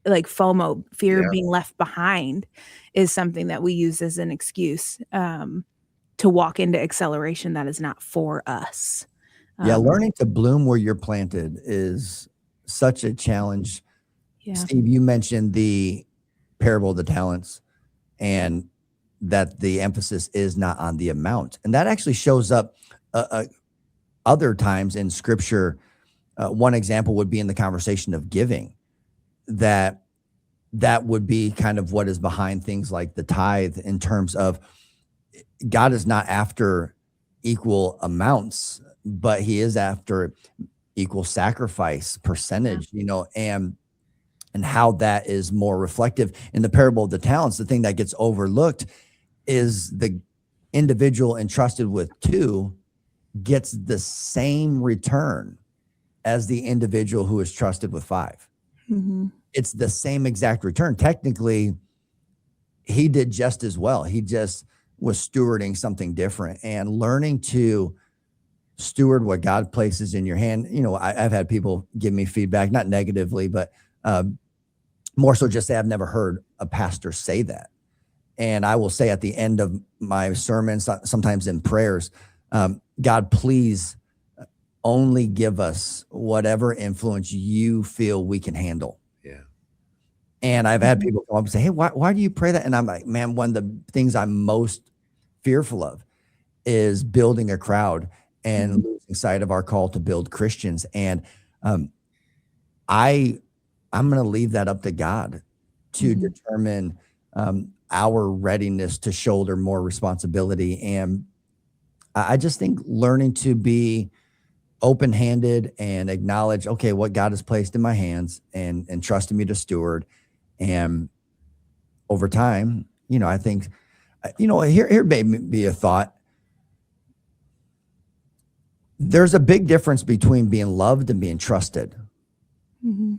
like FOMO, fear of being left behind, is something that we use as an excuse to walk into acceleration that is not for us. Learning to bloom where you're planted is such a challenge. Yeah. Steve, you mentioned the parable of the talents and that the emphasis is not on the amount. And that actually shows up other times in scripture. One example would be in the conversation of giving, that would be kind of what is behind things like the tithe, in terms of God is not after equal amounts, but he is after equal sacrifice percentage, and how that is more reflective. In the parable of the talents, the thing that gets overlooked is the individual entrusted with 2 gets the same return as the individual who is trusted with 5. Mm-hmm. It's the same exact return. Technically, he did just as well. He just was stewarding something different, and learning to steward what God places in your hand. I've had people give me feedback, not negatively, but more so just say, I've never heard a pastor say that. And I will say at the end of my sermons, sometimes in prayers, God, please only give us whatever influence you feel we can handle. Yeah. And I've had people come up and say, hey, why do you pray that? And I'm like, man, one of the things I'm most fearful of is building a crowd and losing sight of our call to build Christians. And I'm going to leave that up to God to determine our readiness to shoulder more responsibility. And I just think learning to be open-handed and acknowledge, okay, what God has placed in my hands, and trusting me to steward. And over time, I think, here may be a thought. There's a big difference between being loved and being trusted. Mm-hmm.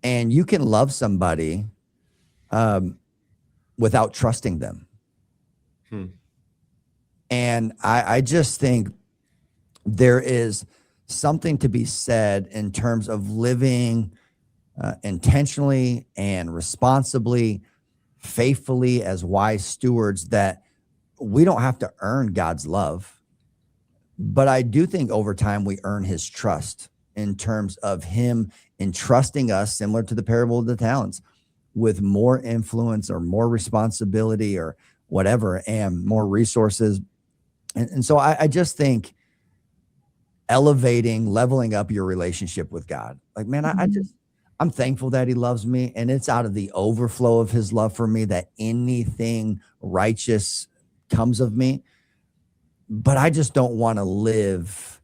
And you can love somebody without trusting them. And I just think there is something to be said in terms of living intentionally and responsibly, faithfully as wise stewards, that we don't have to earn God's love. But I do think over time we earn his trust, in terms of him entrusting us, similar to the parable of the talents, with more influence or more responsibility or whatever, and more resources. And so I just think leveling up your relationship with God. Like, man, I'm thankful that he loves me, and it's out of the overflow of his love for me that anything righteous comes of me. But I just don't want to live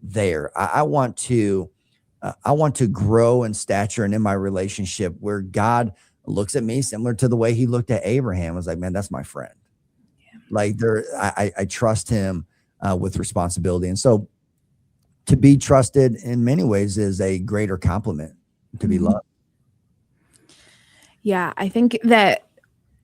there. I want to grow in stature and in my relationship, where God looks at me similar to the way he looked at Abraham. I was like, man, that's my friend. Yeah. Like I trust him with responsibility. And so to be trusted in many ways is a greater compliment to be loved. Yeah, I think that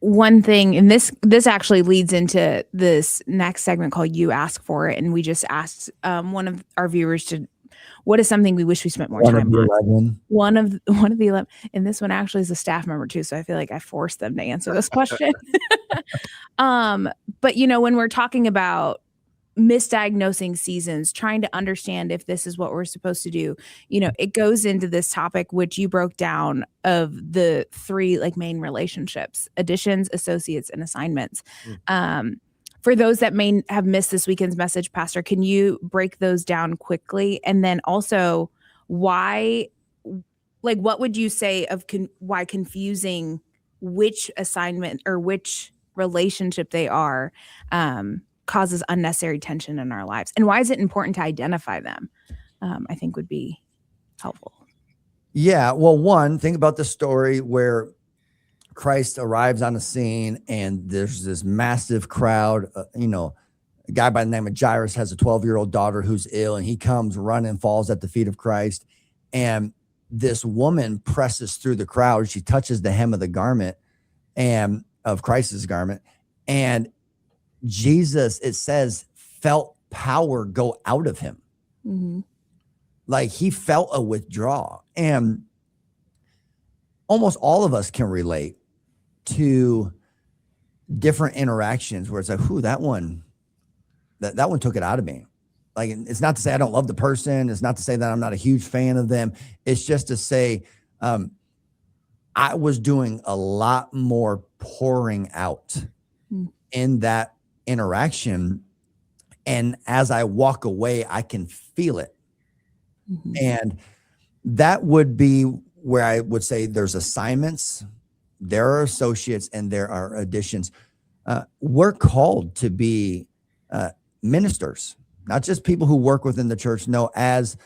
one thing, and this actually leads into this next segment called You Ask For It. And we just asked one of our viewers what is something we wish we spent more time on? One of the 11. And this one actually is a staff member too. So I feel like I forced them to answer this question. But when we're talking about misdiagnosing seasons, trying to understand if this is what we're supposed to do. It goes into this topic, which you broke down, of the three like main relationships: additions, associates, and assignments. For those that may have missed this weekend's message, Pastor, can you break those down quickly? And then also why, like, what would you say of why confusing which assignment or which relationship they are causes unnecessary tension in our lives? And why is it important to identify them? I think would be helpful. Yeah. Well, one, think about the story where Christ arrives on the scene and there's this massive crowd. A guy by the name of Jairus has a 12-year-old daughter who's ill, and he comes running, falls at the feet of Christ. And this woman presses through the crowd. She touches the hem of the garment and of Christ's garment. And Jesus, it says, felt power go out of him. Mm-hmm. Like he felt a withdrawal. And almost all of us can relate to different interactions where it's like, that one took it out of me. Like, it's not to say I don't love the person. It's not to say that I'm not a huge fan of them. It's just to say I was doing a lot more pouring out in that interaction. And as I walk away, I can feel it. Mm-hmm. And that would be where I would say there's assignments, there are associates, and there are additions. We're called to be ministers, not just people who work within the church. No, as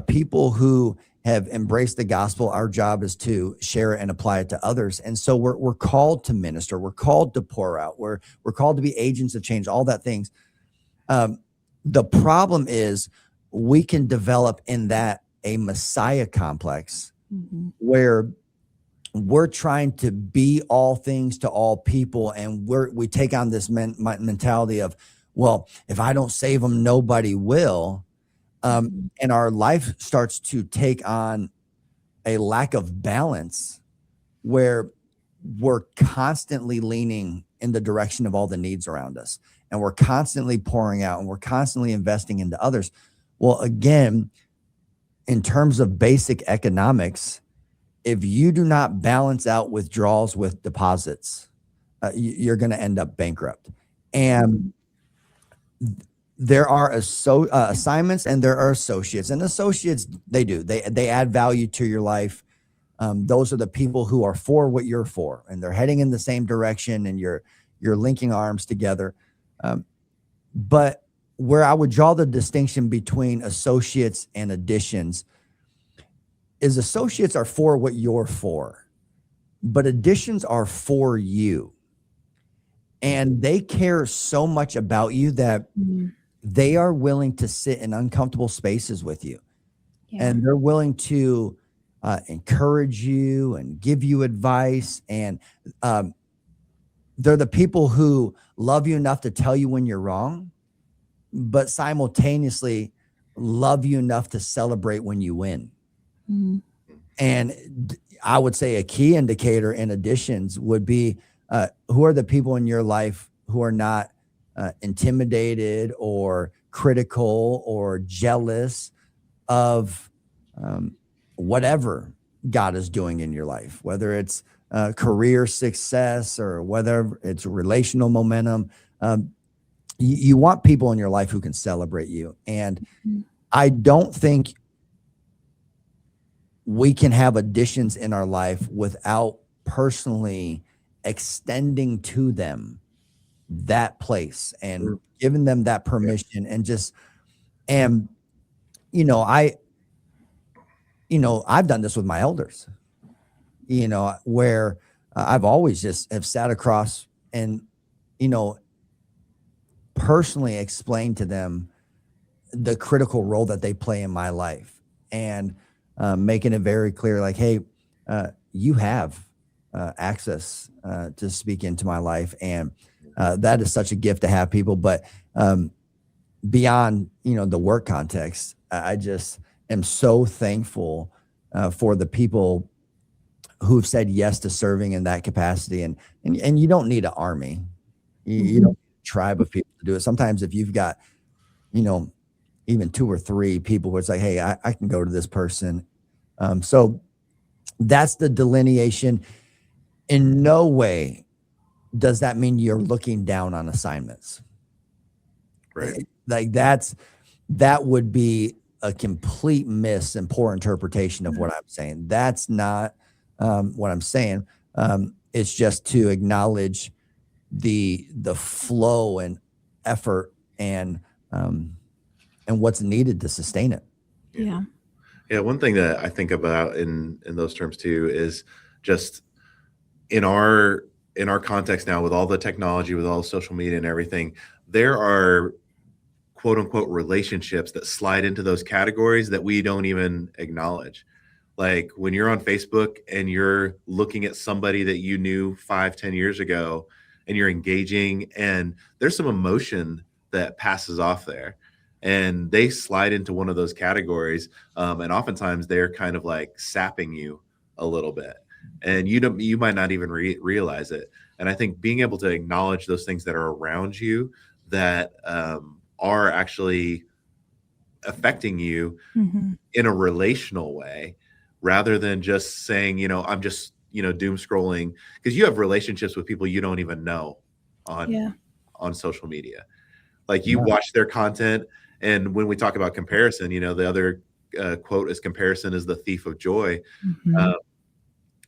people who have embraced the gospel, our job is to share it and apply it to others. And so we're called to minister. We're called to pour out. We're called to be agents of change, all that things. The problem is we can develop in that a Messiah complex, mm-hmm. where we're trying to be all things to all people. And we take on this mentality of, well, if I don't save them, nobody will. And our life starts to take on a lack of balance where we're constantly leaning in the direction of all the needs around us. And we're constantly pouring out and we're constantly investing into others. Well, again, in terms of basic economics, if you do not balance out withdrawals with deposits, you're going to end up bankrupt. And there are assignments and there are associates. And associates, they add value to your life. Those are the people who are for what you're for, and they're heading in the same direction, and you're linking arms together. But where I would draw the distinction between associates and additions is associates are for what you're for, but additions are for you. And they care so much about you that they are willing to sit in uncomfortable spaces with you. Yeah. And they're willing to encourage you and give you advice. And they're the people who love you enough to tell you when you're wrong, but simultaneously love you enough to celebrate when you win. Mm-hmm. And I would say a key indicator in additions would be who are the people in your life who are not intimidated or critical or jealous of whatever God is doing in your life, whether it's career success or whether it's relational momentum. You want people in your life who can celebrate you. And I don't think we can have additions in our life without personally extending to them that place and giving them that permission. And just, and, I've done this with my elders, where I've always just have sat across and, personally explained to them the critical role that they play in my life, and making it very clear, like, hey, you have access to speak into my life. And that is such a gift to have people. But beyond, the work context, I just am so thankful for the people who've said yes to serving in that capacity. And you don't need an army. You don't need a tribe of people to do it. Sometimes if you've got even 2 or 3 people where it's like, hey, I can go to this person. So that's the delineation. In no way does that mean you're looking down on assignments. Right. Like that would be a complete miss and poor interpretation of what I'm saying. That's not what I'm saying. It's just to acknowledge the flow and effort and what's needed to sustain it. Yeah. Yeah. One thing that I think about in those terms too is just in our context now, with all the technology, with all the social media and everything, there are quote unquote relationships that slide into those categories that we don't even acknowledge. Like when you're on Facebook and you're looking at somebody that you knew 5-10 years ago and you're engaging, and there's some emotion that passes off there, and they slide into one of those categories. And oftentimes they're kind of like sapping you a little bit, and you might not even realize it. And I think being able to acknowledge those things that are around you that are actually affecting you in a relational way, rather than just saying, I'm just, doom scrolling, because you have relationships with people you don't even know on social media. Like you watch their content. And when we talk about comparison, the other quote is, comparison is the thief of joy.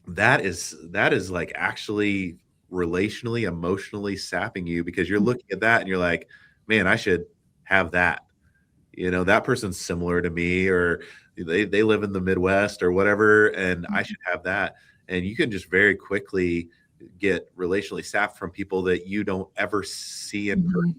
That is like actually relationally, emotionally sapping you, because you're looking at that and you're like, man, I should have that. That person's similar to me, or they live in the Midwest or whatever, and I should have that. And you can just very quickly get relationally sapped from people that you don't ever see in person,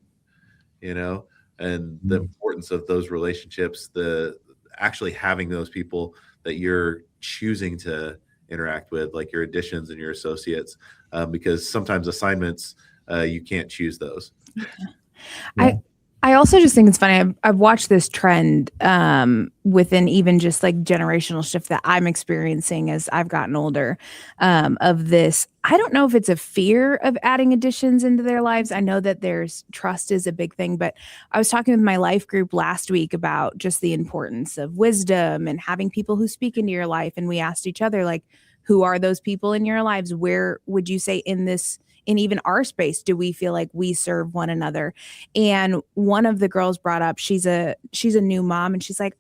and the importance of those relationships, the actually having those people that you're choosing to interact with, like your additions and your associates, because sometimes assignments, you can't choose those. I also just think it's funny. I've watched this trend within even just like generational shift that I'm experiencing as I've gotten older, of this. I don't know if it's a fear of adding additions into their lives. I know that there's trust is a big thing, but I was talking with my life group last week about just the importance of wisdom and having people who speak into your life. And we asked each other, like, who are those people in your lives? Where would you say in even our space, do we feel like we serve one another? And one of the girls brought up, she's a new mom, and she's like,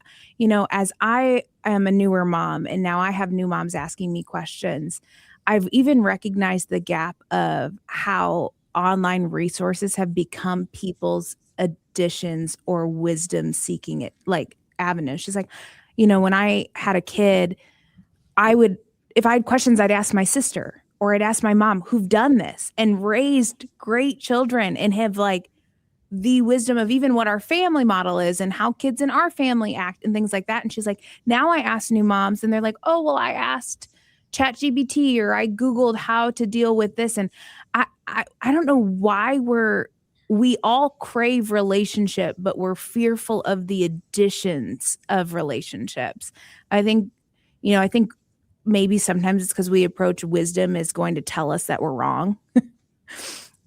as I am a newer mom and now I have new moms asking me questions, I've even recognized the gap of how online resources have become people's additions or wisdom seeking it, like avenues. She's like, when I had a kid, if I had questions, I'd ask my sister or I'd ask my mom, who've done this and raised great children and have like the wisdom of even what our family model is and how kids in our family act and things like that. And she's like, now I ask new moms and they're like, oh, well, I asked ChatGPT or I Googled how to deal with this. And I don't know why we all crave relationship, but we're fearful of the additions of relationships. I think maybe sometimes it's because we approach wisdom as going to tell us that we're wrong.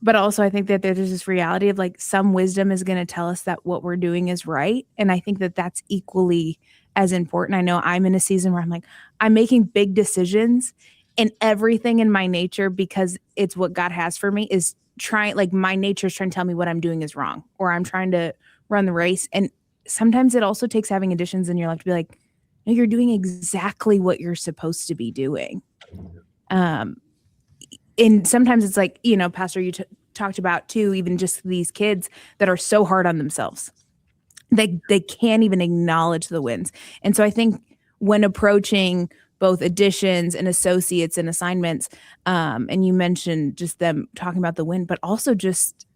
But also I think that there's this reality of like some wisdom is going to tell us that what we're doing is right. And I think that that's equally as important. I know I'm in a season where I'm like, I'm making big decisions, and everything in my nature, because it's what God has for me, is my nature is trying to tell me what I'm doing is wrong, or I'm trying to run the race. And sometimes it also takes having additions in your life to be like, no, you're doing exactly what you're supposed to be doing. And sometimes it's like, Pastor, you talked about too, even just these kids that are so hard on themselves. They can't even acknowledge the wins. And so I think when approaching both additions and associates and assignments, and you mentioned just them talking about the win, but also just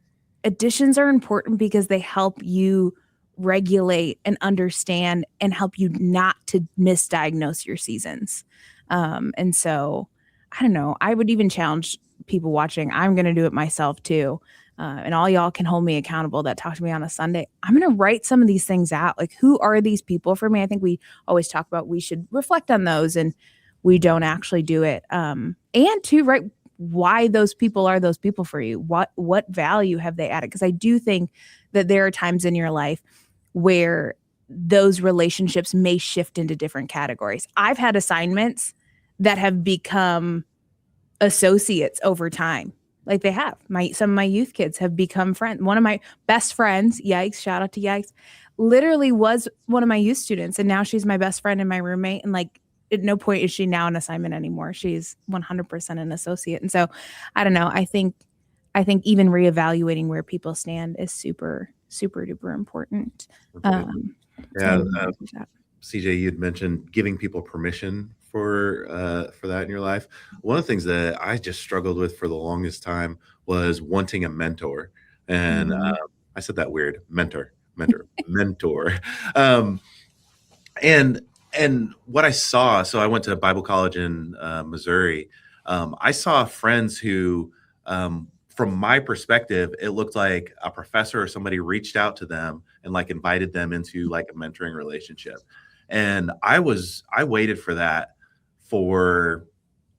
additions are important because they help you regulate and understand and help you not to misdiagnose your seasons. And so I don't know, I would even challenge people watching. I'm going to do it myself too. And all y'all can hold me accountable that talk to me on a Sunday. I'm going to write some of these things out. Like, who are these people for me? I think we always talk about we should reflect on those, and we don't actually do it. And to write why those people are those people for you. What value have they added? Because I do think that there are times in your life where those relationships may shift into different categories. I've had assignments that have become associates over time. Like they have. Some of my youth kids have become friends. One of my best friends, yikes, shout out to Yikes, literally was one of my youth students. And now she's my best friend and my roommate. And like at no point is she now an assignment anymore. She's 100% an associate. And so I don't know. I think even reevaluating where people stand is super, super duper important. CJ, you'd mentioned giving people permission for that in your life. One of the things that I just struggled with for the longest time was wanting a mentor, and I said that weird, mentor. And what I saw, so I went to Bible college in Missouri. I saw friends who, from my perspective, it looked like a professor or somebody reached out to them and like invited them into like a mentoring relationship. And I waited for that for,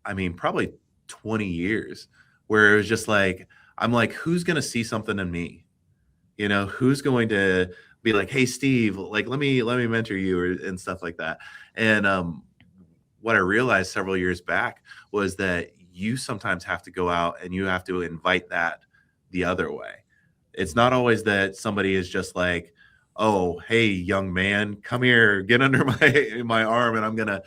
I mean, probably 20 years, where it was just like, I'm like, who's going to see something in me? You know, who's going to be like, hey, Steve, like, let me mentor you and stuff like that. And what I realized several years back was that you sometimes have to go out and you have to invite that the other way. It's not always that somebody is just like, oh, hey, young man, come here, get under my arm, and I'm gonna,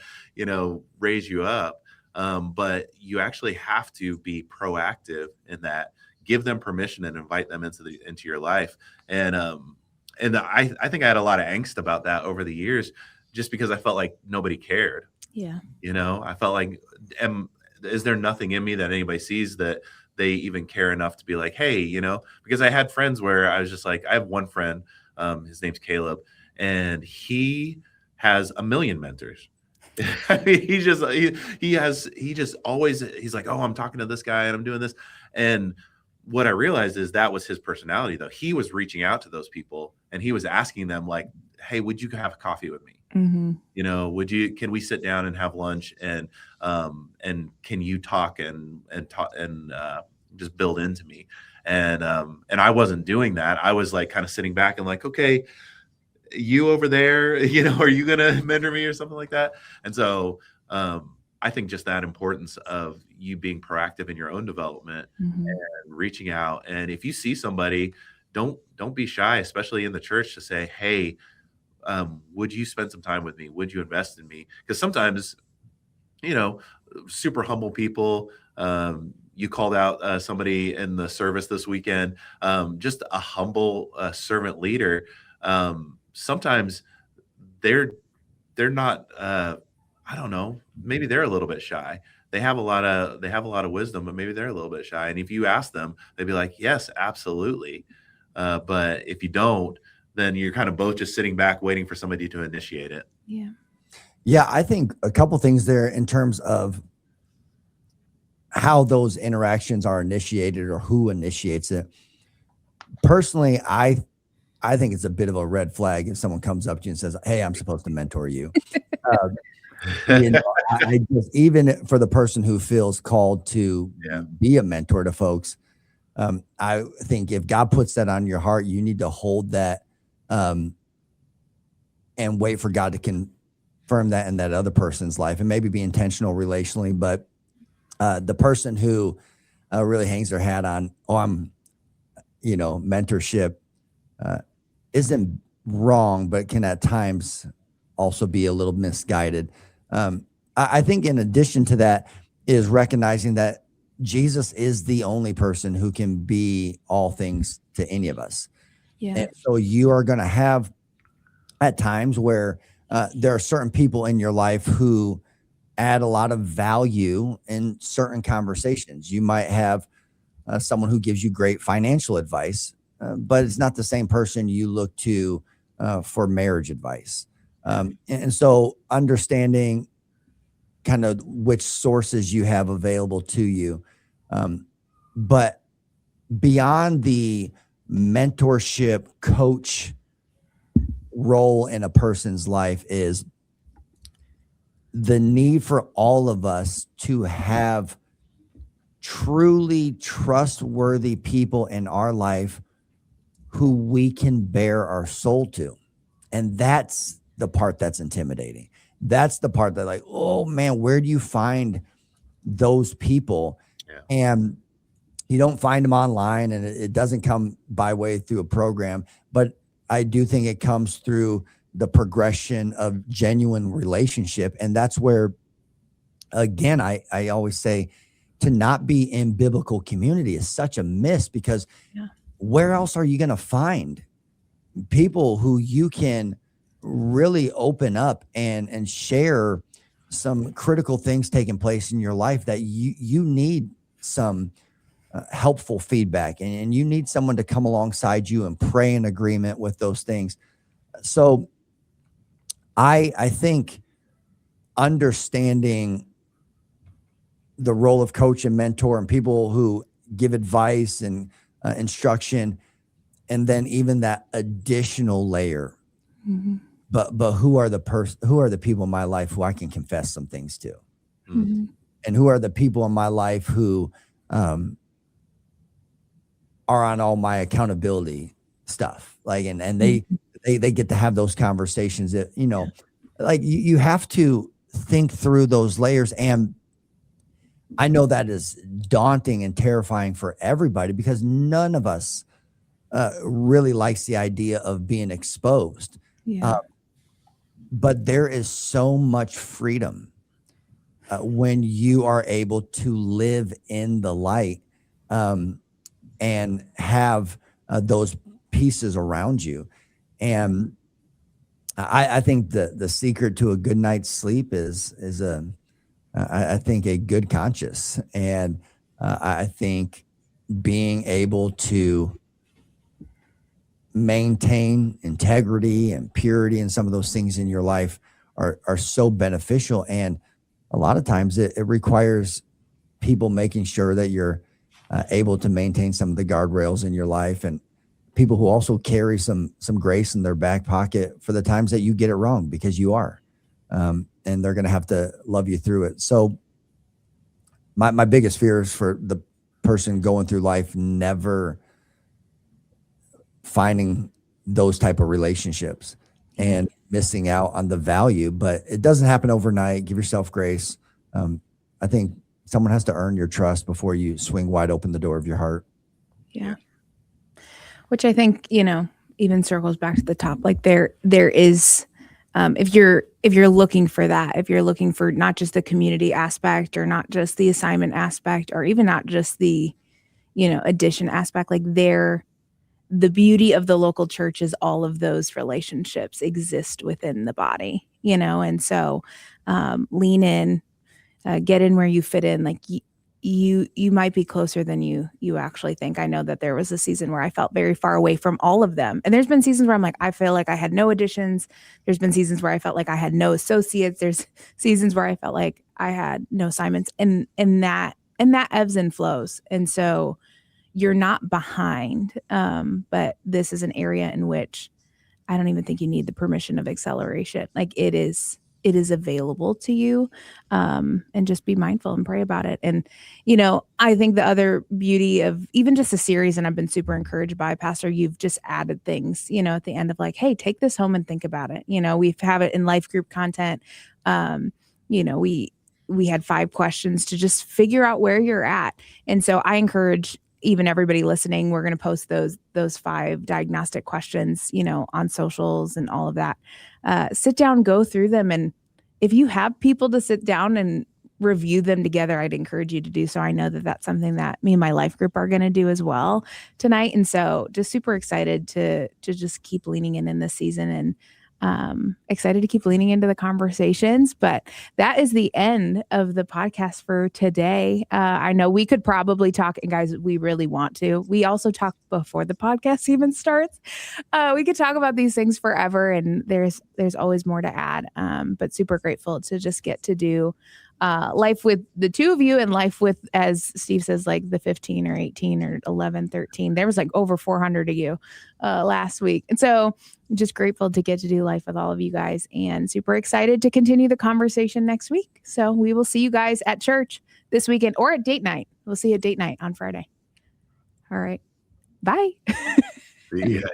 raise you up. But you actually have to be proactive in that. Give them permission and invite them into your life. And I think I had a lot of angst about that over the years, just because I felt like nobody cared. Yeah. I felt like, is there nothing in me that anybody sees that they even care enough to be like, hey, because I had friends where I was just like, I have one friend, his name's Caleb, and he has a million mentors. I mean, he's like, oh, I'm talking to this guy and I'm doing this. And what I realized is that was his personality, though. He was reaching out to those people and he was asking them like, hey, would you have a coffee with me? Mm-hmm. Can we sit down and have lunch and can you talk and talk and just build into me? And I wasn't doing that. I was like kind of sitting back and like, okay, you over there, are you going to mentor me or something like that? And so I think just that importance of you being proactive in your own development and reaching out. And if you see somebody, don't be shy, especially in the church, to say, hey, would you spend some time with me? Would you invest in me? Because sometimes, super humble people, you called out somebody in the service this weekend, just a humble servant leader. Sometimes they're not, I don't know, maybe they're a little bit shy. They have a lot of wisdom, but maybe they're a little bit shy. And if you ask them, they'd be like, yes, absolutely. But if you don't, then you're kind of both just sitting back waiting for somebody to initiate it. Yeah. Yeah, I think a couple things there in terms of how those interactions are initiated or who initiates it. Personally, I think it's a bit of a red flag if someone comes up to you and says, hey, I'm supposed to mentor you. I just, even for the person who feels called to be a mentor to folks, I think if God puts that on your heart, you need to hold that and wait for God to confirm that in that other person's life, and maybe be intentional relationally. But the person who really hangs their hat on, mentorship isn't wrong, but can at times also be a little misguided. I think in addition to that is recognizing that Jesus is the only person who can be all things to any of us. Yeah. And so you are going to have at times where there are certain people in your life who add a lot of value in certain conversations. You might have someone who gives you great financial advice, but it's not the same person you look to for marriage advice. And so understanding kind of which sources you have available to you. But beyond the mentorship coach role in a person's life is the need for all of us to have truly trustworthy people in our life who we can bear our soul to. And that's the part that's intimidating. That's the part that like, oh man, where do you find those people? Yeah. And you don't find them online, and it doesn't come by way through a program, but I do think it comes through the progression of genuine relationship. And that's where, again, I always say to not be in biblical community is such a miss, because where else are you going to find people who you can really open up and share some critical things taking place in your life that you need some helpful feedback, and you need someone to come alongside you and pray in agreement with those things. So I think understanding the role of coach and mentor and people who give advice and instruction, and then even that additional layer. Mm-hmm. But who are the people in my life who I can confess some things to? Mm-hmm. And who are the people in my life who are on all my accountability stuff, like, and they get to have those conversations that, like you have to think through those layers. And I know that is daunting and terrifying for everybody, because none of us really likes the idea of being exposed. But there is so much freedom when you are able to live in the light and have those pieces around you. And I think the secret to a good night's sleep is I think a good conscience. And I think being able to maintain integrity and purity and some of those things in your life are so beneficial. And a lot of times it requires people making sure that you're able to maintain some of the guardrails in your life, and people who also carry some grace in their back pocket for the times that you get it wrong, because you are, and they're going to have to love you through it. So my biggest fear is for the person going through life never finding those type of relationships and missing out on the value. But it doesn't happen overnight. Give yourself grace. I think someone has to earn your trust before you swing wide open the door of your heart. Yeah. Which I think, even circles back to the top. Like there is, if you're looking for that, if you're looking for not just the community aspect, or not just the assignment aspect, or even not just the, addition aspect, like the beauty of the local church is all of those relationships exist within the body, and so lean in, get in where you fit in. Like you might be closer than you actually think. I know that there was a season where I felt very far away from all of them. And there's been seasons where I'm like, I feel like I had no additions. There's been seasons where I felt like I had no associates. There's seasons where I felt like I had no assignments, and that ebbs and flows. And so you're not behind. But this is an area in which I don't even think you need the permission of acceleration. Like it is available to you, and just be mindful and pray about it. And, I think the other beauty of even just a series, and I've been super encouraged by, Pastor, you've just added things, at the end of like, hey, take this home and think about it. We have it in life group content. We had 5 questions to just figure out where you're at. And so I encourage even everybody listening, we're going to post those 5 diagnostic questions, on socials and all of that. Sit down, go through them. And if you have people to sit down and review them together, I'd encourage you to do so. I know that that's something that me and my life group are going to do as well tonight. And so just super excited to just keep leaning in this season, and excited to keep leaning into the conversations. But that is the end of the podcast for today. I know we could probably talk, and guys, we really want to. We also talk before the podcast even starts. We could talk about these things forever, and there's always more to add. But super grateful to just get to do life with the two of you, and life with, as Steve says, like the 15 or 18 or 11, 13. There was like over 400 of you last week. And so just grateful to get to do life with all of you guys, and super excited to continue the conversation next week. So we will see you guys at church this weekend, or at date night. We'll see you at date night on Friday. All right. Bye. See you guys.